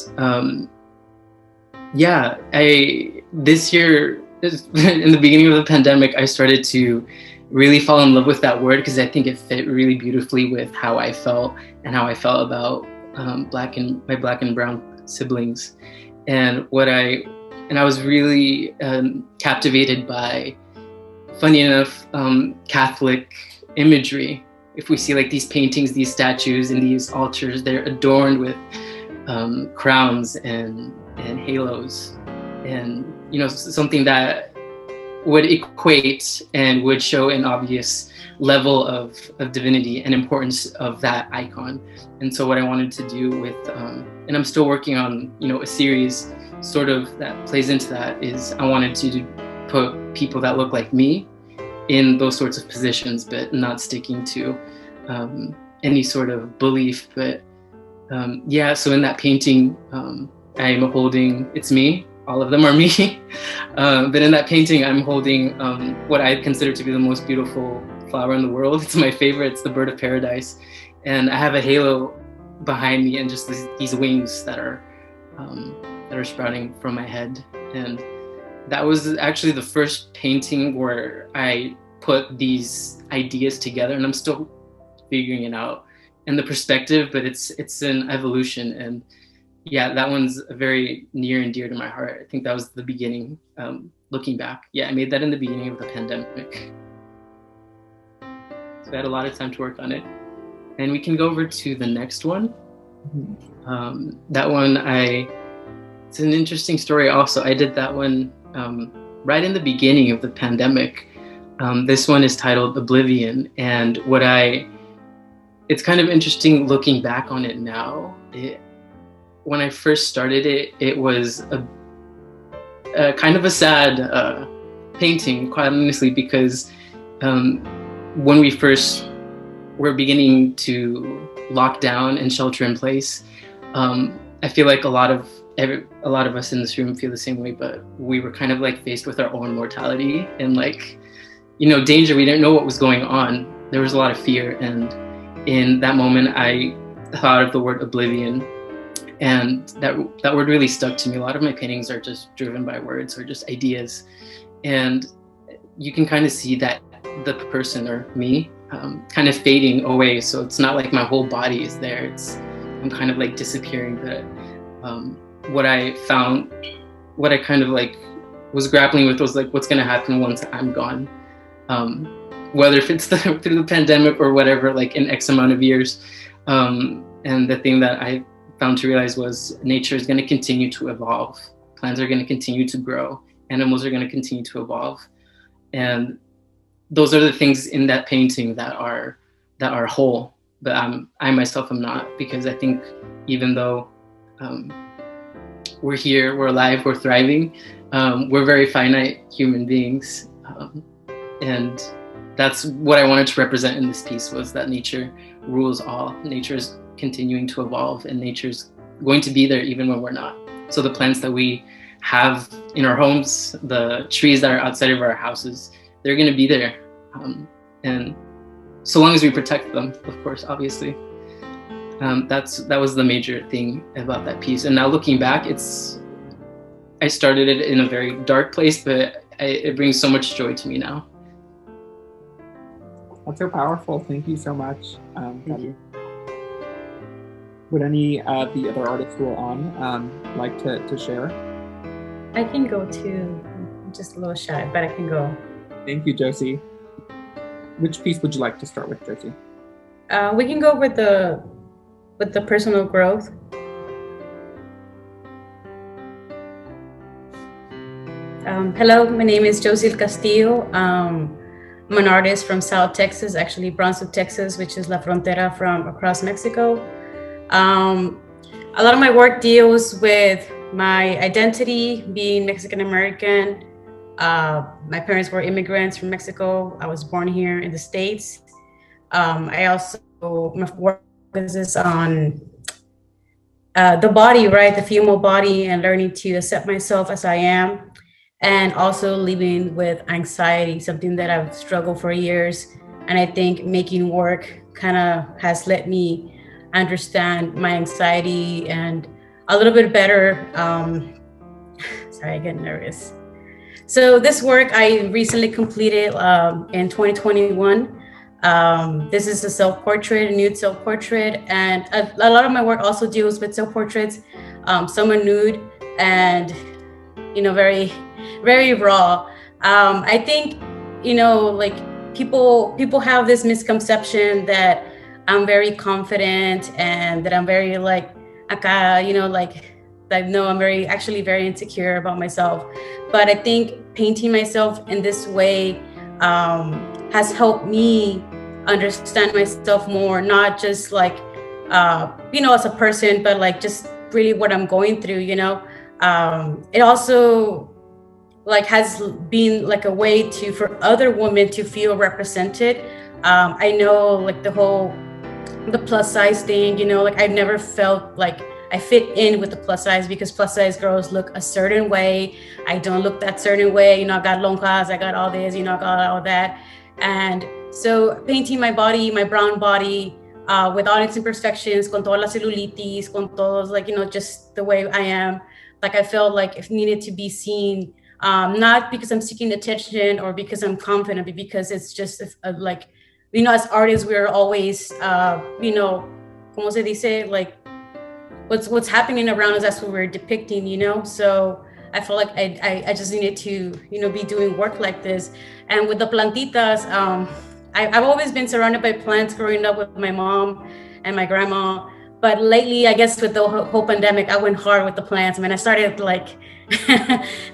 this year, in the beginning of the pandemic, I started to really fall in love with that word, because I think it fit really beautifully with how I felt and how I felt about my black and brown siblings. And I was really captivated by, funny enough, Catholic imagery. If we see like these paintings, these statues, and these altars, they're adorned with crowns and halos, and something that would equate and would show an obvious level of divinity and importance of that icon. And so what I wanted to do with, and I'm still working on, a series sort of that plays into that, is I wanted to put people that look like me in those sorts of positions, but not sticking to any sort of belief. But so in that painting, I'm holding, it's me all of them are me. But in that painting, I'm holding what I consider to be the most beautiful flower in the world. It's my favorite. It's the bird of paradise. And I have a halo behind me and just these wings that are sprouting from my head. And that was actually the first painting where I put these ideas together, and I'm still figuring it out and the perspective, but it's an evolution. And yeah, that one's very near and dear to my heart. I think that was the beginning, looking back. Yeah, I made that in the beginning of the pandemic. So I had a lot of time to work on it. And we can go over to the next one. That one, it's an interesting story also. I did that one right in the beginning of the pandemic. This one is titled Oblivion. And it's kind of interesting looking back on it now. When I first started it, it was a kind of a sad painting, quite honestly, because when we first were beginning to lock down and shelter in place, I feel like a lot of us in this room feel the same way, but we were kind of like faced with our own mortality and like, danger. We didn't know what was going on. There was a lot of fear. And in that moment, I thought of the word oblivion. And that word really stuck to me. A lot of my paintings are just driven by words or just ideas. And you can kind of see that the person or me kind of fading away. So it's not like my whole body is there. I'm kind of like disappearing. But what I kind of like was grappling with was like, what's going to happen once I'm gone? Whether if it's through the pandemic or whatever, like in X amount of years. And the thing that I found to realize was nature is going to continue to evolve. Plants are going to continue to grow. Animals are going to continue to evolve. And those are the things in that painting that are whole. But I myself am not, because I think even though we're here, we're alive, we're thriving, we're very finite human beings. And that's what I wanted to represent in this piece, was that nature rules all. Nature is continuing to evolve, and nature's going to be there even when we're not. So the plants that we have in our homes, the trees that are outside of our houses, they're going to be there. And so long as we protect them, of course, obviously. That was the major thing about that piece. And now looking back, I started it in a very dark place, but it brings so much joy to me now. That's so powerful. Thank you so much. Thank you. Would any of the other artists who are on like to share? I can go too. I'm just a little shy, but I can go. Thank you, Josie. Which piece would you like to start with, Josie? We can go with the personal growth. Hello, my name is Josie Castillo. I'm an artist from South Texas, actually Brunswick, Texas, which is La Frontera from across Mexico. A lot of my work deals with my identity, being Mexican American. My parents were immigrants from Mexico. I was born here in the States. I also, my work is on the body, right? The female body, and learning to accept myself as I am. And also living with anxiety, something that I've struggled for years. And I think making work kind of has let me understand my anxiety and a little bit better. Sorry, I get nervous. So this work I recently completed in 2021. This is a self-portrait, a nude self-portrait. And a lot of my work also deals with self-portraits, some are nude and, very, very raw. I think, like people have this misconception that I'm very confident and that I'm very like, I'm very insecure about myself. But I think painting myself in this way has helped me understand myself more, not just like, as a person, but like just really what I'm going through, It also has been like a way for other women to feel represented. I know the plus size thing, I've never felt like I fit in with the plus size, because plus size girls look a certain way. I don't look that certain way. You know, I got lonjas, I got all this, you know, I got all that. And so painting my body, my brown body, with all its imperfections, con toda la celulitis, con todos, like, you know, just the way I am, like I felt like it needed to be seen, not because I'm seeking attention or because I'm confident, but because it's just like, you know, as artists, we're always, you know, como se dice, like what's happening around us, that's what we're depicting, you know? So I felt like I just needed to, you know, be doing work like this. And with the plantitas, I've always been surrounded by plants growing up with my mom and my grandma. But lately, I guess with the whole pandemic, I went hard with the plants. I mean, I started like,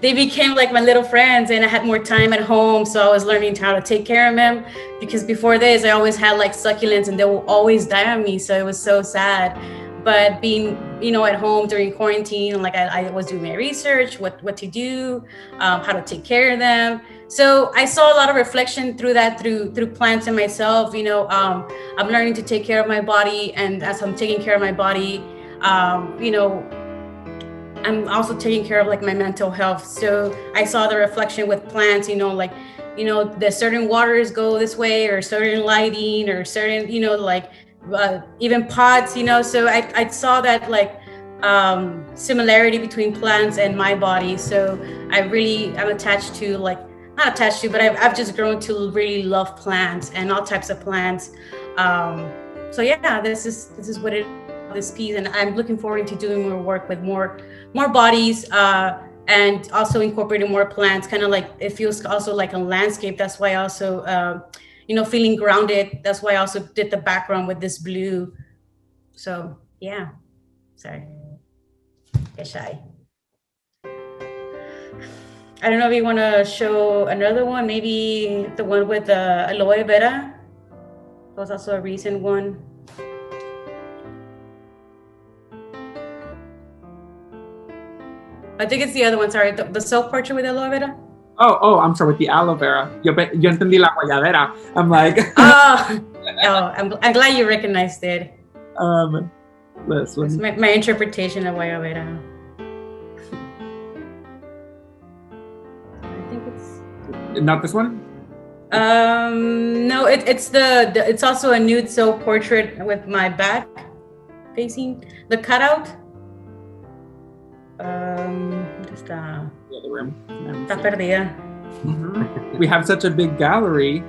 they became like my little friends, and I had more time at home. So I was learning how to take care of them, because before this, I always had like succulents and they will always die on me. So it was so sad. But being, you know, at home during quarantine, like I was doing my research, what to do, how to take care of them. So I saw a lot of reflection through that, through plants and myself. You know, I'm learning to take care of my body, and as I'm taking care of my body, you know, I'm also taking care of like my mental health. So I saw the reflection with plants, you know, like, you know, the certain waters go this way, or certain lighting, or certain, you know, like even pots, you know. So I saw that like similarity between plants and my body. So I'm attached to, like, not attached to, but I've just grown to really love plants and all types of plants. So yeah, this is what it is, this piece, and I'm looking forward to doing more work with more bodies, and also incorporating more plants. Kind of like it feels also like a landscape. That's why I also you know, feeling grounded. That's why I also did the background with this blue. So yeah, sorry, get shy. I don't know if you want to show another one, maybe the one with the aloe vera. That was also a recent one. I think it's the other one, sorry, the self-portrait with aloe vera. Oh, I'm sorry, with the aloe vera. Yo entendí la guayabera. I'm like... I'm glad you recognized it. This one. It's my interpretation of guayabera. Not this one? No, it's also a nude self-portrait with my back facing the cutout. The other room. Está perdida. Mm-hmm. We have such a big gallery.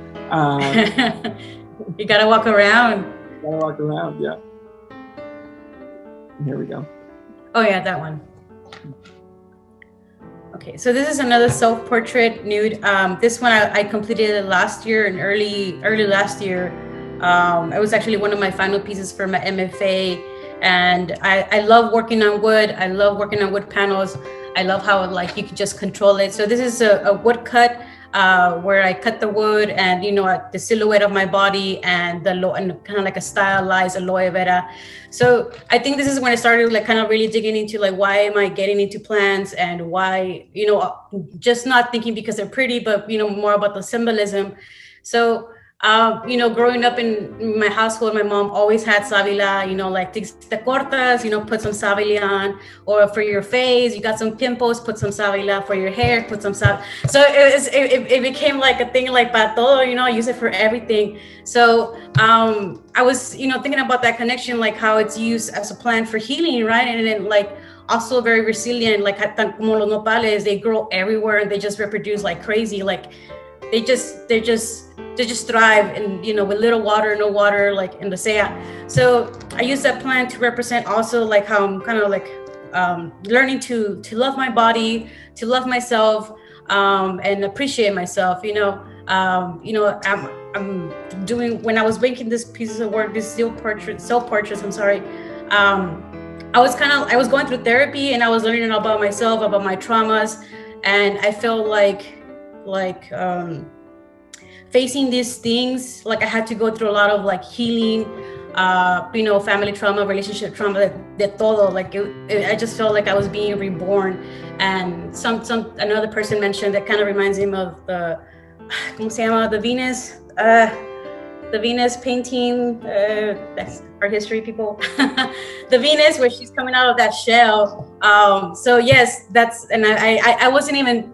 You gotta walk around. Yeah. Here we go. Oh yeah, that one. Okay, so this is another self-portrait nude. This one I completed it last year, and early last year. It was actually one of my final pieces for my MFA, and I love working on wood. I love working on wood panels. I love how like you can just control it. So this is a wood cut where I cut the wood, and you know, the silhouette of my body, and kind of like a stylized aloe vera. So I think this is when I started like kind of really digging into like, why am I getting into plants, and why, you know, just not thinking because they're pretty, but you know, more about the symbolism. So you know, growing up in my household, my mom always had savila, you know, like te cortas, you know, put some savila on, or for your face, you got some pimples, put some savila, for your hair, put some savila. So it became like a thing, like para todo, you know, I use it for everything. So I was, you know, thinking about that connection, like how it's used as a plant for healing, right? And then like also very resilient, like como los nopales, they grow everywhere and they just reproduce like crazy. Like they just thrive, and you know, with little water, no water, like in the sea. So I use that plant to represent also like how I'm kind of like learning to love my body, to love myself, and appreciate myself. You know, I'm doing, when I was making this pieces of work, this self-portraits. I'm sorry. I was going through therapy, and I was learning all about myself, about my traumas, and I felt like facing these things, like I had to go through a lot of like healing, you know, family trauma, relationship trauma, de todo. Like I just felt like I was being reborn. And another person mentioned that kind of reminds him of the, ¿cómo se llama? The Venus, the Venus painting, that's our history people, the Venus where she's coming out of that shell. So yes, that's, and I wasn't even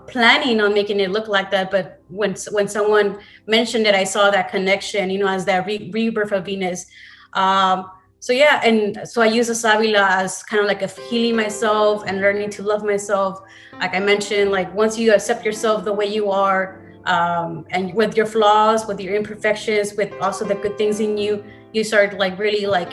planning on making it look like that, but when someone mentioned it, I saw that connection, as that rebirth of Venus. So yeah, and so I use the Savila as kind of like a healing myself and learning to love myself. Like I mentioned, like once you accept yourself the way you are, and with your flaws, with your imperfections, with also the good things in you, you start like really like,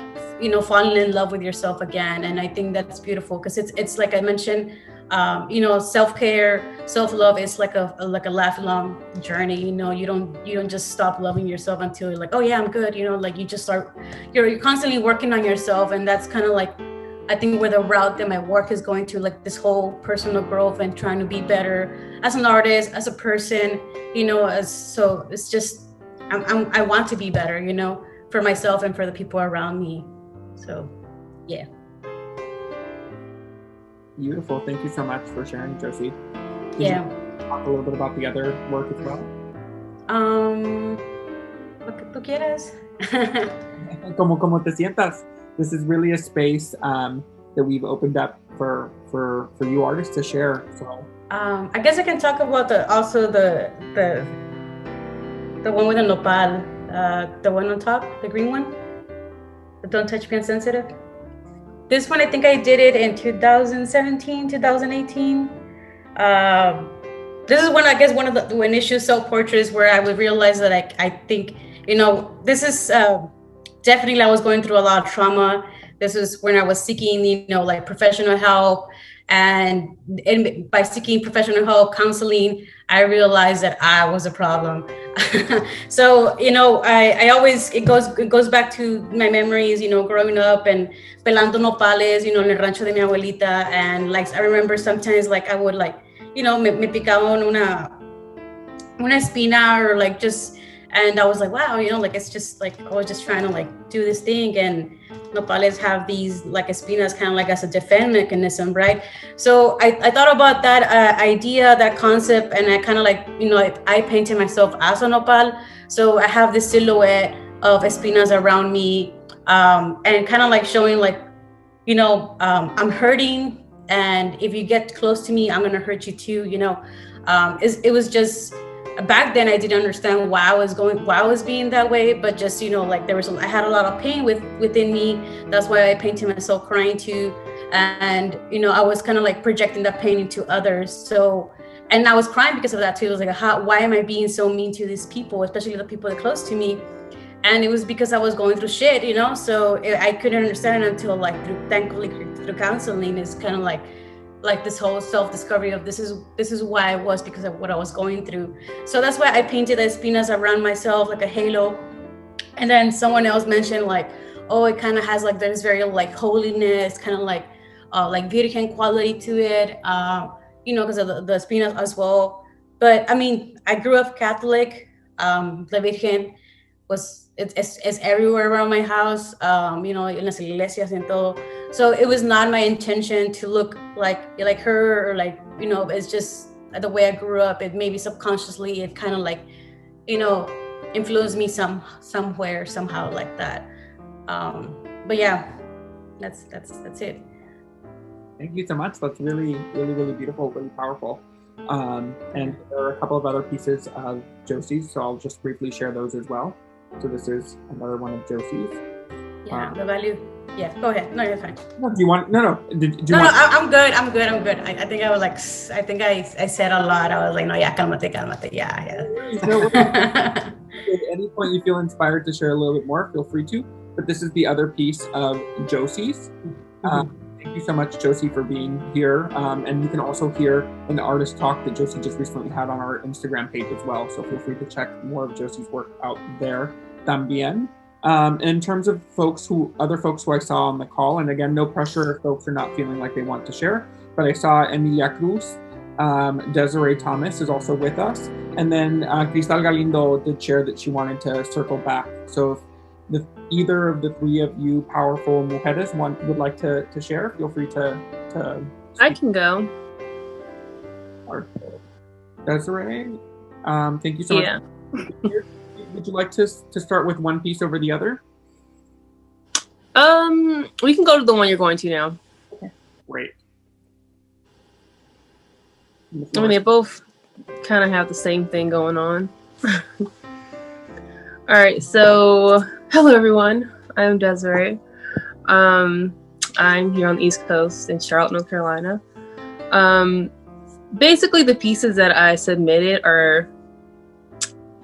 falling in love with yourself again. And I think that's beautiful because it's like I mentioned, self-care, self-love is like a lifelong journey. You don't just stop loving yourself until you're like, oh yeah, I'm good. Like you just start, you're constantly working on yourself. And that's kind of like, I think where the route that my work is going to, like this whole personal growth and trying to be better as an artist, as a person, so it's just, I want to be better, for myself and for the people around me. So, yeah. Beautiful. Thank you so much for sharing, Josie. Can Yeah. you talk a little bit about the other work as well? Lo que tú quieras. Como te sientas. This is really a space that we've opened up for you artists to share. So I guess I can talk about the one with the nopal, the one on top, the green one. The Don't Touch Me, I'm Sensitive. This one, I think I did it in 2017, 2018. This is one of the initial self-portraits where I would realize that I think, this is definitely I was going through a lot of trauma. This is when I was seeking, like professional help. And by seeking professional help, counseling, I realized that I was a problem. So, I always, it goes back to my memories, growing up and pelando nopales, en el rancho de mi abuelita. And like, I remember sometimes like I would like, me picaban una espina or like just, and I was like, wow, like it's just like, I was just trying to like do this thing. And nopales have these like espinas kind of like as a defense mechanism, right? So I thought about that idea, that concept, and I kind of like, I painted myself as a nopal. So I have this silhouette of espinas around me, and kind of like showing like, I'm hurting, and if you get close to me, I'm gonna hurt you too. It was just, back then I didn't understand why I was being that way, but just, like I had a lot of pain within me. That's why I painted myself crying too. And, I was kind of like projecting that pain into others. So, and I was crying because of that too. It was like, why am I being so mean to these people, especially the people that are close to me? And it was because I was going through shit, so I couldn't understand it until like thankfully through counseling is kind of like this whole self-discovery of this is why I was, because of what I was going through. So that's why I painted the espinas around myself like a halo. And then someone else mentioned like, oh, it kind of has like, there's very like holiness, kind of like Virgin quality to it, because of the espinas as well. But I mean, I grew up Catholic. The Virgin it's everywhere around my house, en las iglesias and todo. So it was not my intention to look like her, or like, it's just the way I grew up. It maybe subconsciously, it kind of like, influenced me somewhere, somehow like that. But yeah, that's it. thank you so much. That's really, really, really beautiful, really powerful. And there are a couple of other pieces of Josie's, so I'll just briefly share those as well. So this is another one of Josie's. Yeah, the value. Yeah, go ahead. No, you're fine. No, do you want? No. Do you No, want? I'm good. I think I was like, I think I said a lot. I was like, no, yeah, cálmate. Yeah. No, at any point you feel inspired to share a little bit more, feel free to. But this is the other piece of Josie's. Thank you so much, Josie, for being here. And you can also hear an artist talk that Josie just recently had on our Instagram page as well. So feel free to check more of Josie's work out there también. In terms of other folks who I saw on the call, and again, no pressure if folks are not feeling like they want to share, but I saw Emilia Cruz, Desiree Thomas is also with us, and then Cristal Galindo did share that she wanted to circle back. So if either of the three of you powerful mujeres would like to share, feel free to I can go. Desiree, thank you so much. would you like to start with one piece over the other? We can go to the one you're going to now. Great. I mean, they both kind of have the same thing going on. All right, so hello everyone. I'm Desiree. I'm here on the East Coast in Charlotte, North Carolina. Basically, the pieces that I submitted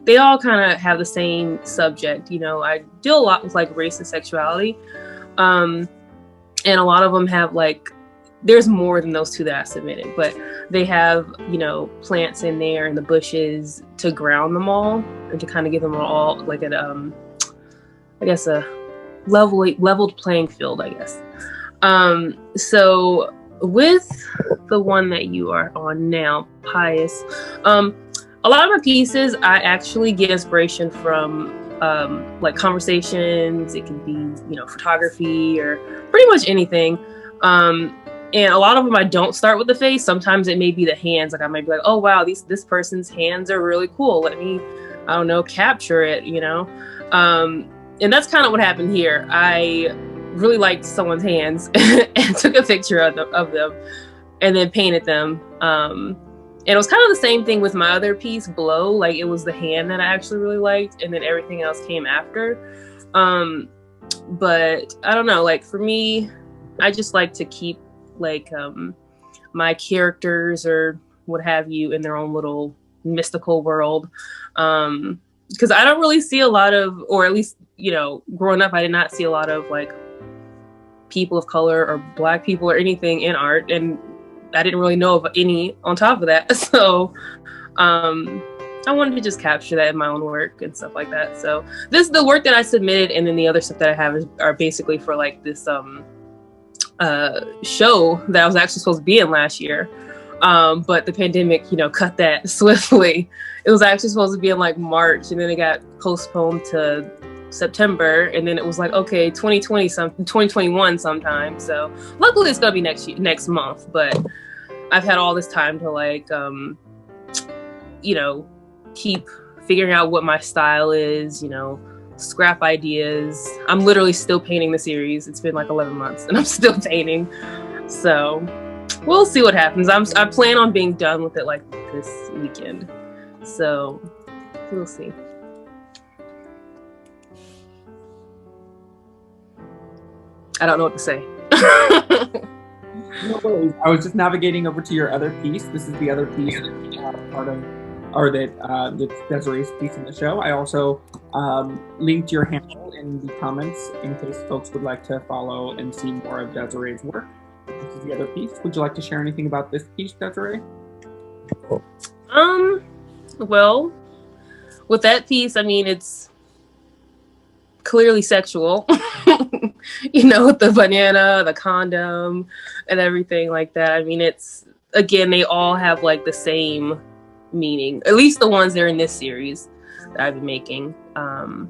they all kind of have the same subject. You know, I deal a lot with like race and sexuality. And a lot of them have like, there's more than those two that I submitted, but they have, you know, plants in there and the bushes to ground them all and to kind of give them all like I guess a leveled playing field, I guess. So with the one that you are on now, Pious, a lot of my pieces, I actually get inspiration from like conversations. It could be, you know, photography or pretty much anything. And a lot of them, I don't start with the face. Sometimes it may be the hands. Like I might be like, oh, wow, this person's hands are really cool. Let me, I don't know, capture it, you know? And that's kind of what happened here. I really liked someone's hands and took a picture of them and then painted them. And it was kind of the same thing with my other piece, Blow. Like it was the hand that I actually really liked, and then everything else came after. But I don't know, like for me, I just like to keep like my characters or what have you in their own little mystical world. Because I don't really see a lot of, or at least, you know, growing up, I did not see a lot of like people of color or Black people or anything in art. And I didn't really know of any on top of that. So I wanted to just capture that in my own work and stuff like that. So this is the work that I submitted, and then the other stuff that I have are basically for like this show that I was actually supposed to be in last year. But the pandemic, you know, cut that swiftly. It was actually supposed to be in like March, and then it got postponed to September, and then it was like, okay, 2021 sometime. So luckily it's gonna be next month, but I've had all this time to like you know, keep figuring out what my style is, you know, scrap ideas. I'm literally still painting the series. It's been like 11 months and I'm still painting. So we'll see what happens. I plan on being done with it like this weekend. So we'll see. I don't know what to say. No worries. I was just navigating over to your other piece. This is the other piece part of, or that's Desiree's piece in the show. I also linked your handle in the comments in case folks would like to follow and see more of Desiree's work. This is the other piece. Would you like to share anything about this piece, Desiree? Well, with that piece, I mean, it's clearly sexual. You know, with the banana, the condom, and everything like that. I mean, it's, again, they all have like the same meaning, at least the ones that are in this series that I've been making. But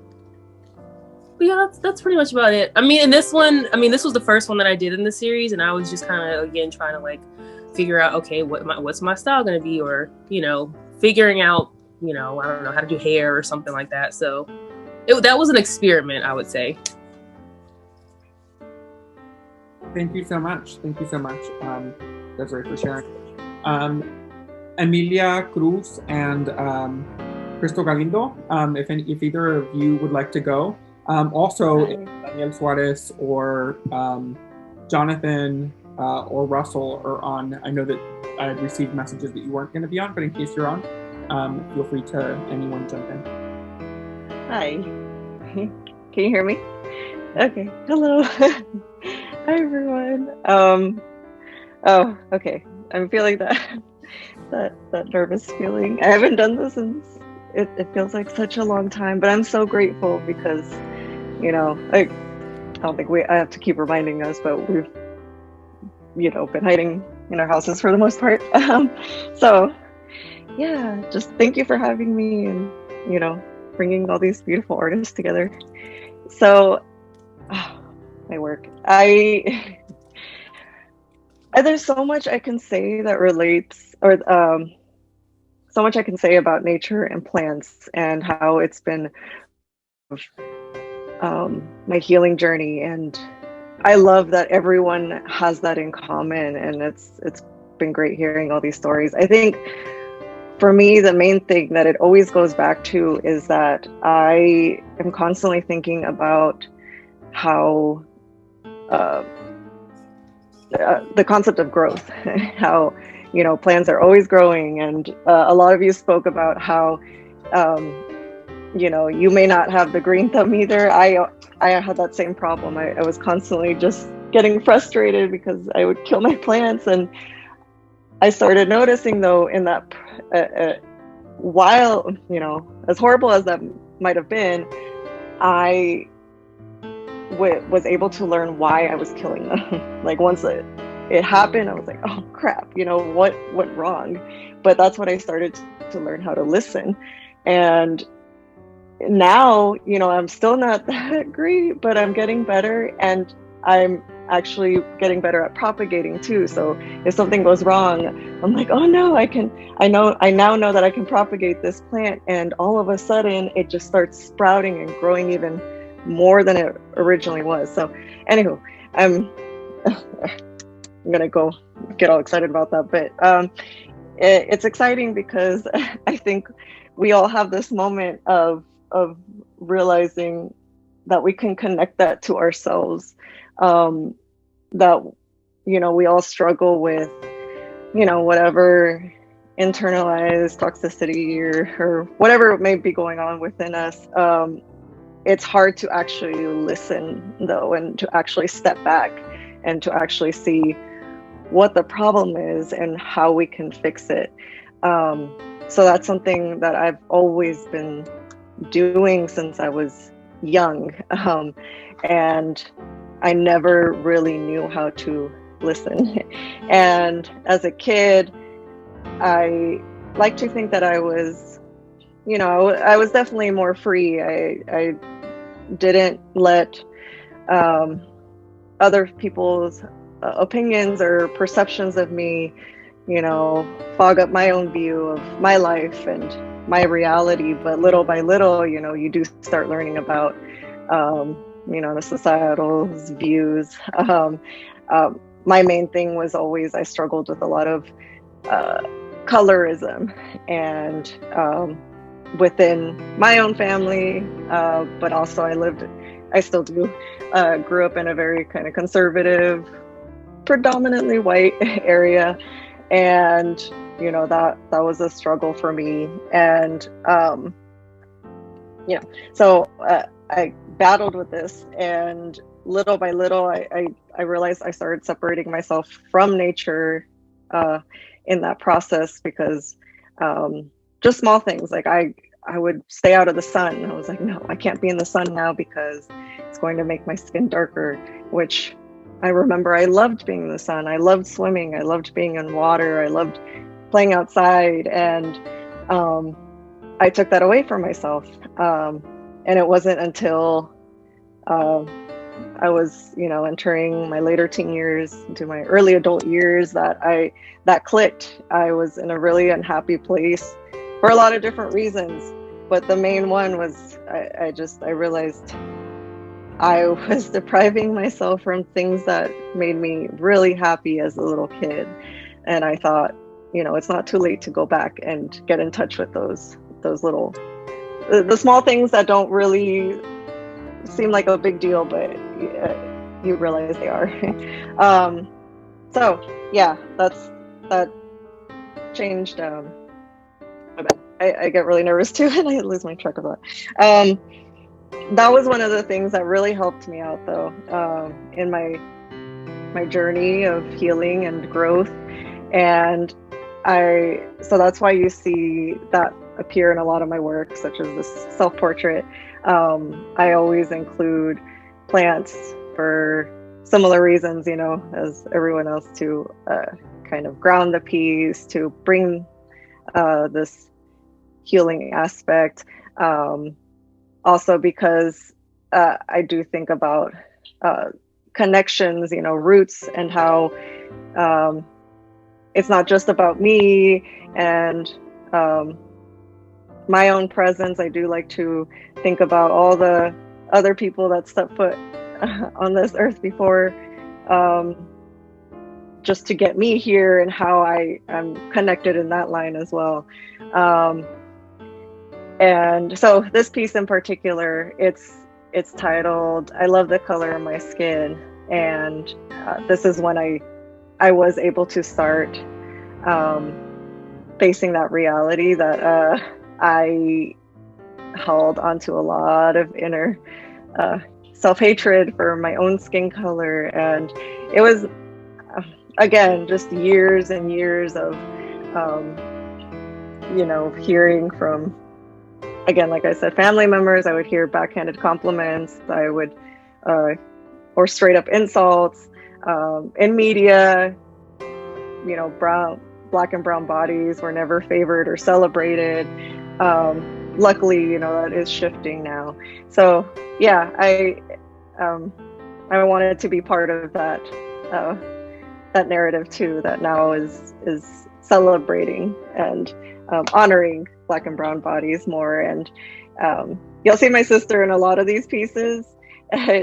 yeah, that's pretty much about it. I mean, in this one, I mean, this was the first one that I did in the series, and I was just kind of, again, trying to like figure out, okay, what's my style going to be, or, you know, figuring out, you know, I don't know, how to do hair or something like that. So that was an experiment, I would say. Thank you so much. Thank you so much, Desiree, for sharing. Emilia Cruz and Crystal Galindo, if either of you would like to go. Also, if Daniel Suarez or Jonathan or Russell are on, I know that I had received messages that you weren't going to be on, but in case you're on, feel free to anyone jump in. Hi. Can you hear me? Okay. Hello. Hi everyone. Oh, okay. I'm feeling that nervous feeling. I haven't done this since it feels like such a long time, but I'm so grateful because, you know, I don't think I have to keep reminding us, but we've, you know, been hiding in our houses for the most part. So yeah, just thank you for having me and, you know, bringing all these beautiful artists together. So my work, there's so much I can say that relates or so much I can say about nature and plants and how it's been my healing journey. And I love that everyone has that in common, and it's been great hearing all these stories. I think for me, the main thing that it always goes back to is that I am constantly thinking about how the concept of growth, how, you know, plants are always growing. And a lot of you spoke about how, you know, you may not have the green thumb either. I had that same problem. I was constantly just getting frustrated because I would kill my plants. And I started noticing, though, in that while, you know, as horrible as that might have been, I was able to learn why I was killing them. Like, once it happened, I was like, oh crap, you know, what went wrong? But that's when I started to learn how to listen. And now, you know, I'm still not that great, but I'm getting better, and I'm actually getting better at propagating too. So if something goes wrong, I'm like, oh no, I now know that I can propagate this plant, and all of a sudden it just starts sprouting and growing even more than it originally was. So anywho, I'm gonna go get all excited about that, but it's exciting because I think we all have this moment of realizing that we can connect that to ourselves, that, you know, we all struggle with, you know, whatever internalized toxicity or whatever may be going on within us. It's hard to actually listen, though, and to actually step back and to actually see what the problem is and how we can fix it. So that's something that I've always been doing since I was young. And I never really knew how to listen. And as a kid, I like to think that I was, you know, I was definitely more free. I didn't let other people's opinions or perceptions of me, you know, fog up my own view of my life and my reality. But little by little, you know, you do start learning about, you know, the societal views. My main thing was always, I struggled with a lot of colorism, and within my own family, but also I still do, grew up in a very kind of conservative, predominantly white area. And, you know, that was a struggle for me. And, you know, so I battled with this, and little by little, I realized I started separating myself from nature in that process, because just small things, like I would stay out of the sun. I was like, no, I can't be in the sun now because it's going to make my skin darker, which I remember I loved being in the sun. I loved swimming. I loved being in water. I loved playing outside. And I took that away from myself. And it wasn't until I was, you know, entering my later teen years into my early adult years that clicked. I was in a really unhappy place for a lot of different reasons. But the main one was I realized I was depriving myself from things that made me really happy as a little kid. And I thought, you know, it's not too late to go back and get in touch with those little, the small things that don't really seem like a big deal, but you realize they are. So yeah, that changed. I get really nervous too, and I lose my track of that. That was one of the things that really helped me out, though, in my journey of healing and growth. And so that's why you see that appear in a lot of my work, such as this self-portrait. I always include plants for similar reasons, you know, as everyone else, to kind of ground the piece, to bring this healing aspect. Also because I do think about connections, you know, roots, and how it's not just about me and my own presence. I do like to think about all the other people that stepped foot on this earth before, just to get me here, and how I'm connected in that line as well. And so this piece in particular, it's titled "I Love the Color of My Skin," and this is when I was able to start facing that reality that I held onto a lot of inner self-hatred for my own skin color. And it was, again, just years and years of, hearing from, again, like I said, family members. I would hear backhanded compliments. I would, or straight up insults in media. Black and brown bodies were never favored or celebrated. Luckily, that is shifting now. So yeah, I wanted to be part of that narrative too, that now is celebrating and honoring Black and brown bodies more. And you'll see my sister in a lot of these pieces.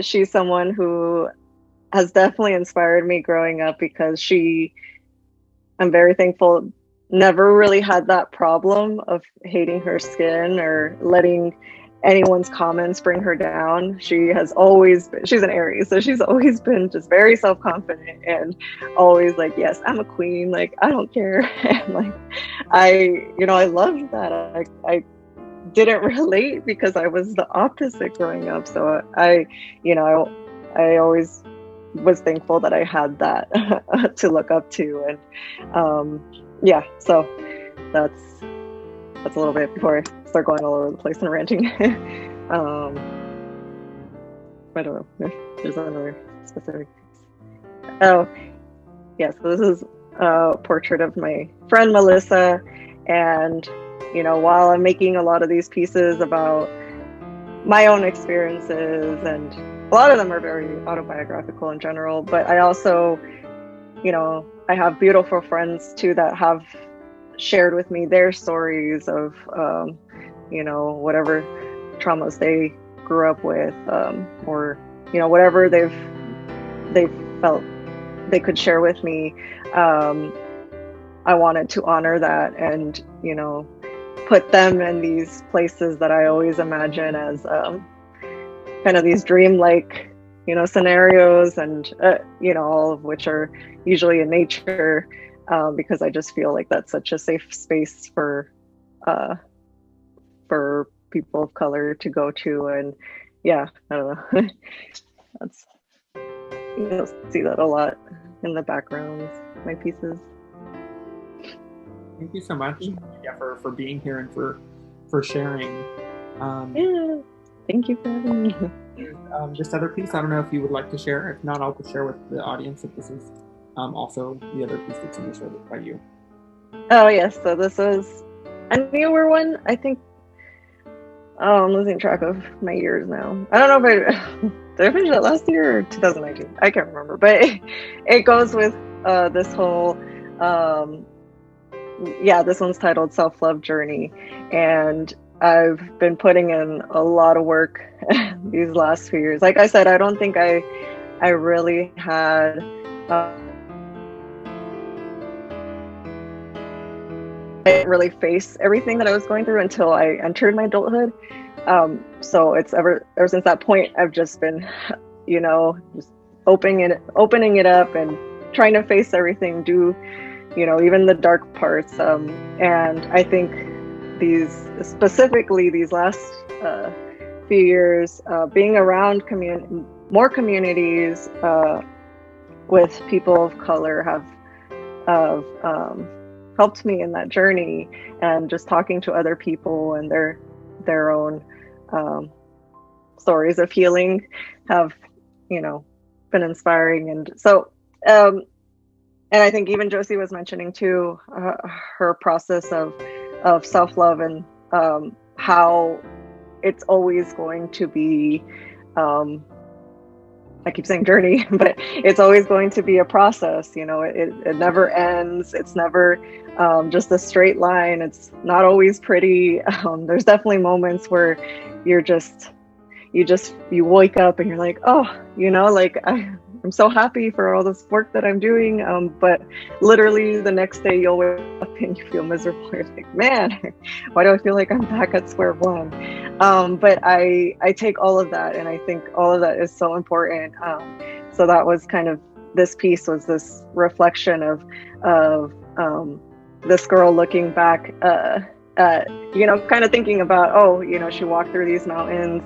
She's someone who has definitely inspired me growing up, because I'm very thankful, never really had that problem of hating her skin or letting anyone's comments bring her down. She's an Aries, so she's always been just very self-confident and always like, yes, I'm a queen, like I don't care. And like I loved that. I didn't relate because I was the opposite growing up. So I always was thankful that I had that to look up to. And so that's a little bit before I start going all over the place and ranting. I don't know if there's another specific piece. Oh yeah, so this is a portrait of my friend Melissa. And while I'm making a lot of these pieces about my own experiences, and a lot of them are very autobiographical in general, but I also, I have beautiful friends too that have shared with me their stories of, whatever traumas they grew up with, or, whatever they've felt they could share with me. I wanted to honor that and, put them in these places that I always imagine as kind of these dreamlike, scenarios, and, all of which are usually in nature, because I just feel like that's such a safe space for people of color to go to. And yeah, I don't know. That's, you'll see that a lot in the backgrounds, my pieces. Thank you so much, for being here and for sharing. Yeah, thank you for having me. This other piece, I don't know if you would like to share. If not, I'll just share with the audience that this is also the other piece that's illustrated by you. Oh yes, so this was a newer one. I think, I'm losing track of my years now. I don't know if did I finish that last year or 2019? I can't remember, but it goes with this whole, this one's titled Self-Love Journey. And I've been putting in a lot of work these last few years. Like I said, I don't think I really had I didn't really face everything that I was going through until I entered my adulthood. So it's ever since that point, I've just been, just opening it up and trying to face everything, do, even the dark parts. And I think these last few years, being around more communities with people of color have helped me in that journey, and just talking to other people and their own stories of healing have, been inspiring. And so, and I think even Josie was mentioning too, her process of self-love, and how it's always going to be I keep saying journey, but it's always going to be a process. You know, it never ends. It's never just a straight line. It's not always pretty. There's definitely moments where you wake up and you're like, oh, you know, like I'm so happy for all this work that I'm doing. But literally the next day you'll wake up and you feel miserable. You're like, man, why do I feel like I'm back at square one? But I take all of that, and I think all of that is so important. So that was kind of, this piece was this reflection of this girl looking back, you know, kind of thinking about, oh, you know, she walked through these mountains,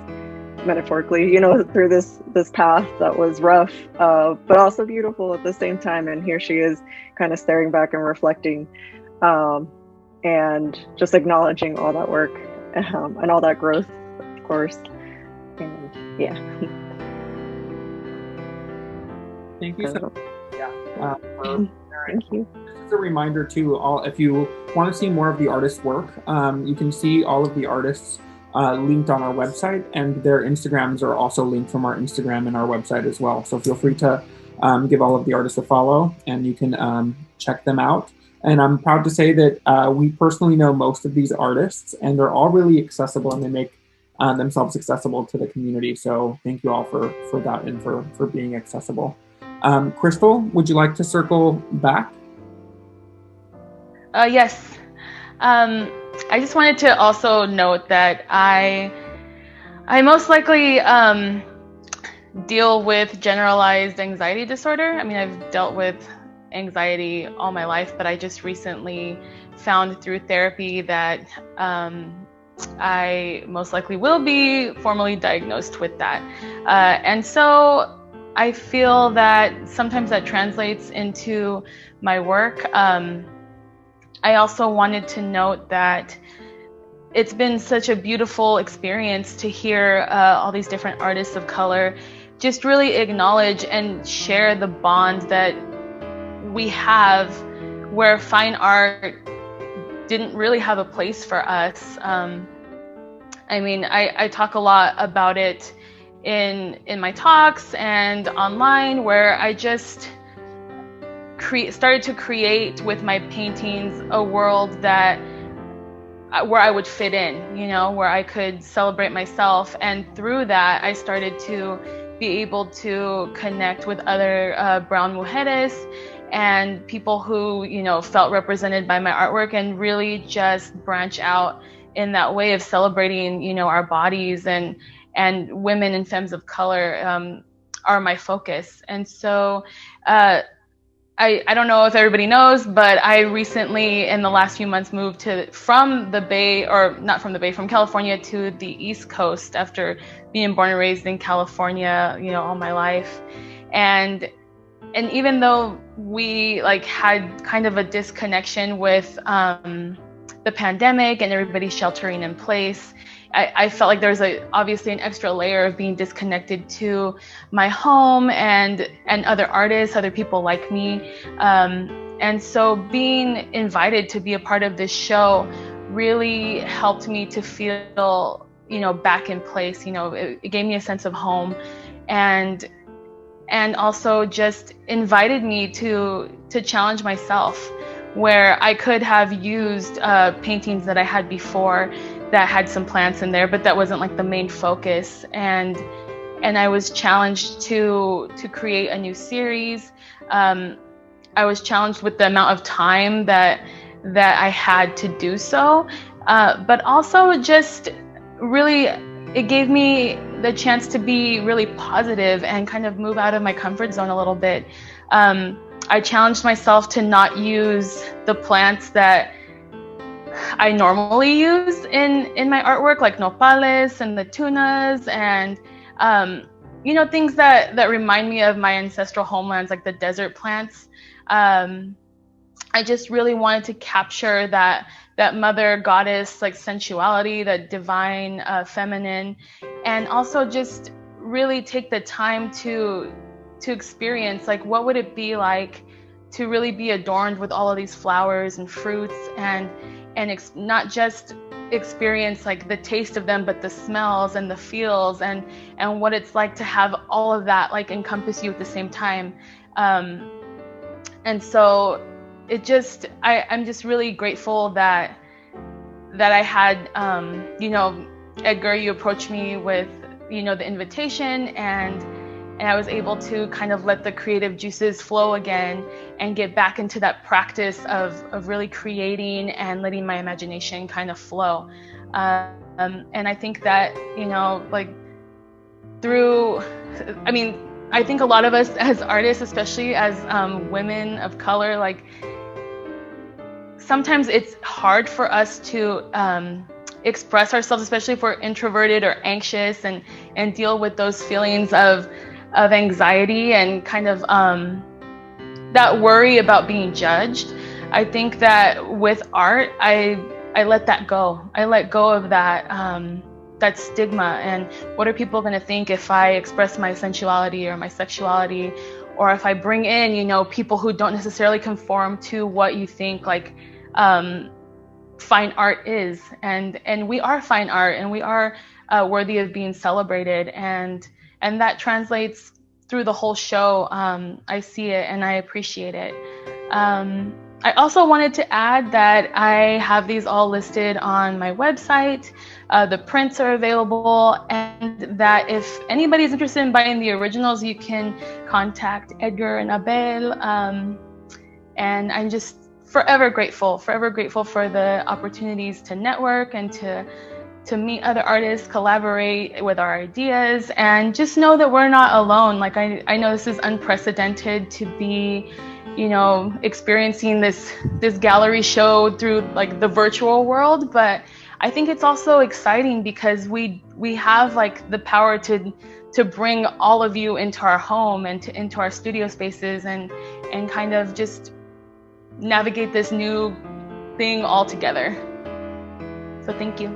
metaphorically, you know, through this path that was rough, but also beautiful at the same time. And here she is kind of staring back and reflecting, and just acknowledging all that work, and all that growth, of course. And yeah. Thank you so much. Yeah. Thank you. This is a reminder too, if you want to see more of the artist's work, you can see all of the artists linked on our website, and their Instagrams are also linked from our Instagram and our website as well. So feel free to give all of the artists a follow, and you can check them out. And I'm proud to say that we personally know most of these artists, and they're all really accessible, and they make themselves accessible to the community. So thank you all for that, and for being accessible. Crystal, would you like to circle back? Yes. I just wanted to also note that I most likely deal with generalized anxiety disorder. I mean, I've dealt with anxiety all my life, but I just recently found through therapy that I most likely will be formally diagnosed with that. And so I feel that sometimes that translates into my work. I also wanted to note that it's been such a beautiful experience to hear all these different artists of color just really acknowledge and share the bond that we have, where fine art didn't really have a place for us. I mean, I talk a lot about it in my talks and online, where I just started to create with my paintings a world that where I would fit in, you know, where I could celebrate myself. And through that, I started to be able to connect with other brown mujeres and people who, you know, felt represented by my artwork, and really just branch out in that way of celebrating, you know, our bodies, and women and femmes of color are my focus. And so I don't know if everybody knows, but I recently, in the last few months, moved from California to the East Coast after being born and raised in California, you know, all my life. And even though we had kind of a disconnection with the pandemic and everybody sheltering in place, I felt like there's obviously an extra layer of being disconnected to my home and other artists, other people like me. And so being invited to be a part of this show really helped me to feel, you know, back in place. You know, it gave me a sense of home, and also just invited me to challenge myself, where I could have used paintings that I had before that had some plants in there, but that wasn't like the main focus. And I was challenged to create a new series. I was challenged with the amount of time that I had to do so, but also just really, it gave me the chance to be really positive and kind of move out of my comfort zone a little bit. I challenged myself to not use the plants that I normally use in my artwork, like nopales and the tunas, and you know, things that remind me of my ancestral homelands, like the desert plants. I just really wanted to capture that mother goddess, like sensuality, that divine feminine, and also just really take the time to experience, like, what would it be like to really be adorned with all of these flowers and fruits, and not just experience like the taste of them, but the smells and the feels and what it's like to have all of that like encompass you at the same time. And so it just, I'm just really grateful that I had, you know, Edgar, you approached me with, you know, the invitation, and I was able to kind of let the creative juices flow again and get back into that practice of really creating and letting my imagination kind of flow. And I think that, you know, like through, I mean, I think a lot of us as artists, especially as women of color, like sometimes it's hard for us to express ourselves, especially if we're introverted or anxious, and deal with those feelings of anxiety and kind of that worry about being judged. I think that with art, I let that go. I let go of that that stigma, and what are people going to think if I express my sensuality or my sexuality, or if I bring in, you know, people who don't necessarily conform to what you think like fine art is, and we are fine art, and we are worthy of being celebrated, and that translates through the whole show. I see it and I appreciate it. I also wanted to add that I have these all listed on my website. The prints are available, and that if anybody's interested in buying the originals, you can contact Edgar and Abel. And I'm just forever grateful for the opportunities to network and to meet other artists, collaborate with our ideas, and just know that we're not alone. Like I know this is unprecedented to be, you know, experiencing this gallery show through like the virtual world, but I think it's also exciting because we have like the power to bring all of you into our home and into our studio spaces and kind of just navigate this new thing all together. So thank you.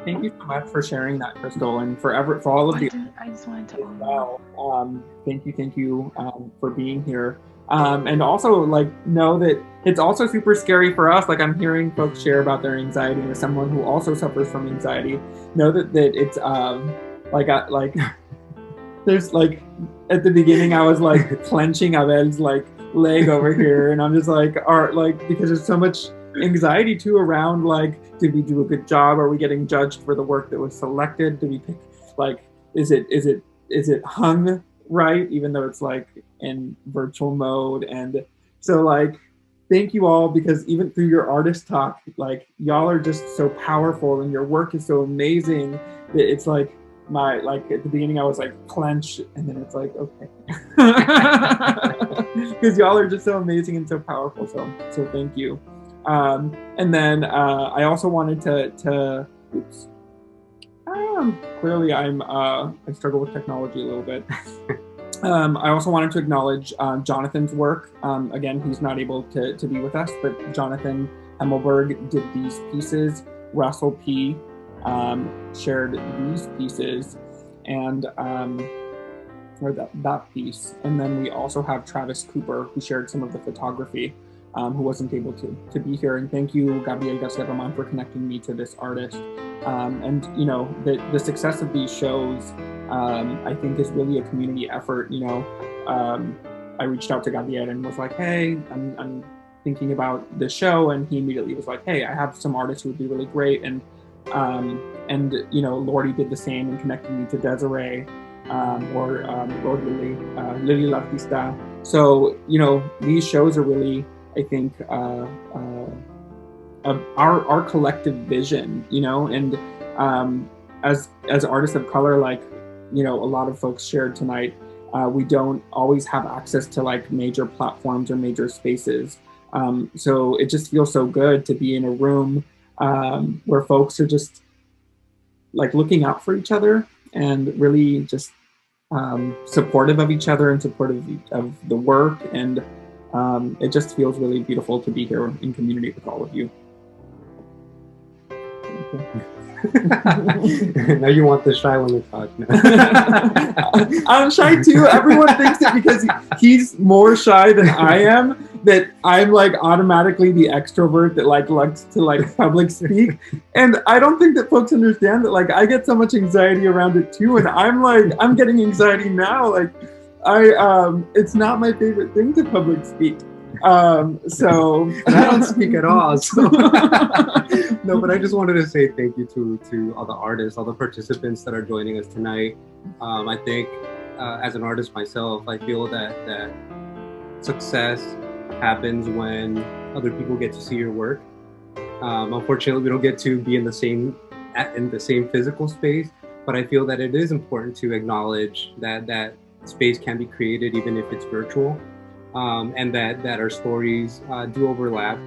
Thank you so much for sharing that, Crystal, and for all of you. I just wanted to. Well, thank you for being here. And also, like, know that it's also super scary for us. Like, I'm hearing folks share about their anxiety, and as someone who also suffers from anxiety, know that it's like there's like at the beginning I was like clenching Abel's like leg over here, and I'm just like, because there's so much anxiety too around like, did we do a good job? Are we getting judged for the work that was selected? Do we pick, like, is it hung right, even though it's like in virtual mode? And so like, thank you all, because even through your artist talk, like y'all are just so powerful and your work is so amazing that it's like at the beginning I was like clench, and then it's like, okay. Because y'all are just so amazing and so powerful. So thank you. And then I also wanted to oops. Clearly I struggle with technology a little bit. I also wanted to acknowledge Jonathan's work. Again, he's not able to be with us, but Jonathan Hemmelberg did these pieces. Russell P. shared these pieces, and or that piece. And then we also have Travis Cooper, who shared some of the photography, who wasn't able to be here. And thank you, Gabriel Garcia Roman, for connecting me to this artist. And you know, the success of these shows, I think, is really a community effort. You know, I reached out to Gabriel and was like, hey, I'm thinking about this show, and he immediately was like, hey, I have some artists who would be really great. And you know, Lordy did the same and connected me to Desiree, or Lily L'artista. So, you know, these shows are really, I think, our collective vision, you know, and as artists of color, like, you know, a lot of folks shared tonight, we don't always have access to like major platforms or major spaces. So it just feels so good to be in a room where folks are just like looking out for each other and really just supportive of each other and supportive of the work. And it just feels really beautiful to be here in community with all of you. Now you want the shy one to talk. I'm shy too. Everyone thinks that because he's more shy than I am, that I'm like automatically the extrovert that like likes to like public speak. And I don't think that folks understand that like I get so much anxiety around it too. And I'm getting anxiety now. Like it's not my favorite thing to public speak. So and I don't speak at all. So no, but I just wanted to say thank you to all the artists, all the participants that are joining us tonight. I think as an artist myself, I feel that success happens when other people get to see your work. Unfortunately, we don't get to be in the same physical space, but I feel that it is important to acknowledge that space can be created even if it's virtual, and that our stories do overlap,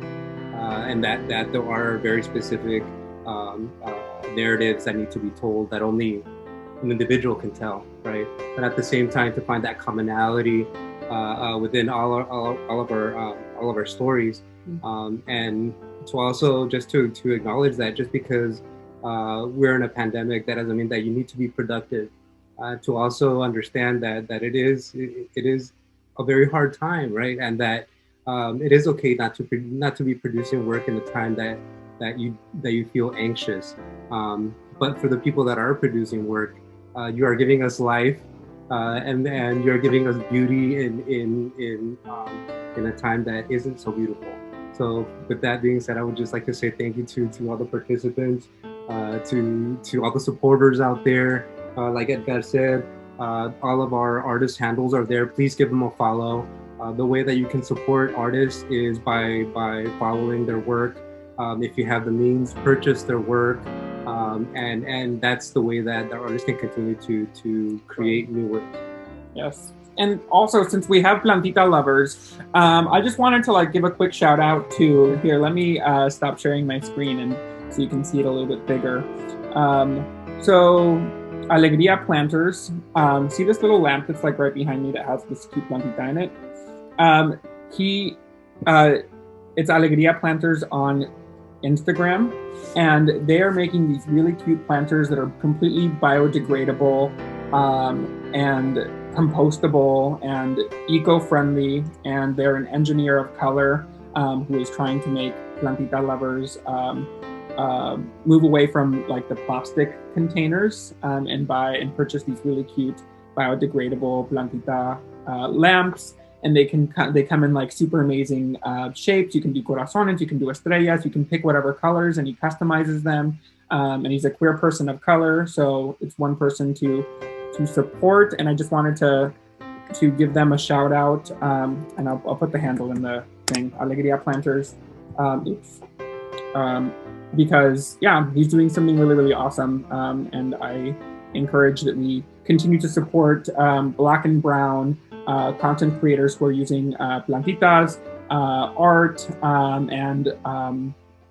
and that there are very specific narratives that need to be told that only an individual can tell, right? But at the same time, to find that commonality within all of our stories, and to also just to acknowledge that just because we're in a pandemic, that doesn't mean that you need to be productive. To also understand that it is a very hard time, right? And that it is okay not to be producing work in a time that you feel anxious. But for the people that are producing work, you are giving us life, and you're giving us beauty in a time that isn't so beautiful. So with that being said, I would just like to say thank you to all the participants, to all the supporters out there. Like Edgar said, all of our artist handles are there. Please give them a follow. The way that you can support artists is by following their work. If you have the means, purchase their work. And that's the way that the artists can continue to create new work. Yes. And also, since we have plantita lovers, I just wanted to like give a quick shout out to, here, let me stop sharing my screen and so you can see it a little bit bigger. So Alegría Planters, see this little lamp that's like right behind me that has this cute plantita in it? It's Alegría Planters on Instagram, and they are making these really cute planters that are completely biodegradable, and compostable and eco-friendly, and they're an engineer of color who is trying to make plantita lovers move away from like the plastic containers, and purchase these really cute biodegradable plantita lamps. And they come in like super amazing shapes. You can do corazones, you can do estrellas, you can pick whatever colors, and he customizes them. And he's a queer person of color, so it's one person to support. And I just wanted to give them a shout out, and I'll put the handle in the thing, Alegría Planters. Because yeah, he's doing something really, really awesome, and I encourage that we continue to support Black and brown content creators who are using plantitas, art, and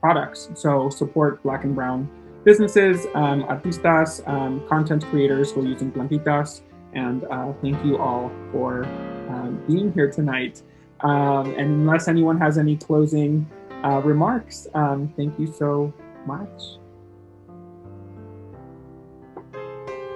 products. So support Black and brown businesses, artistas, content creators who are using plantitas, and thank you all for being here tonight. And unless anyone has any closing remarks, thank you so much.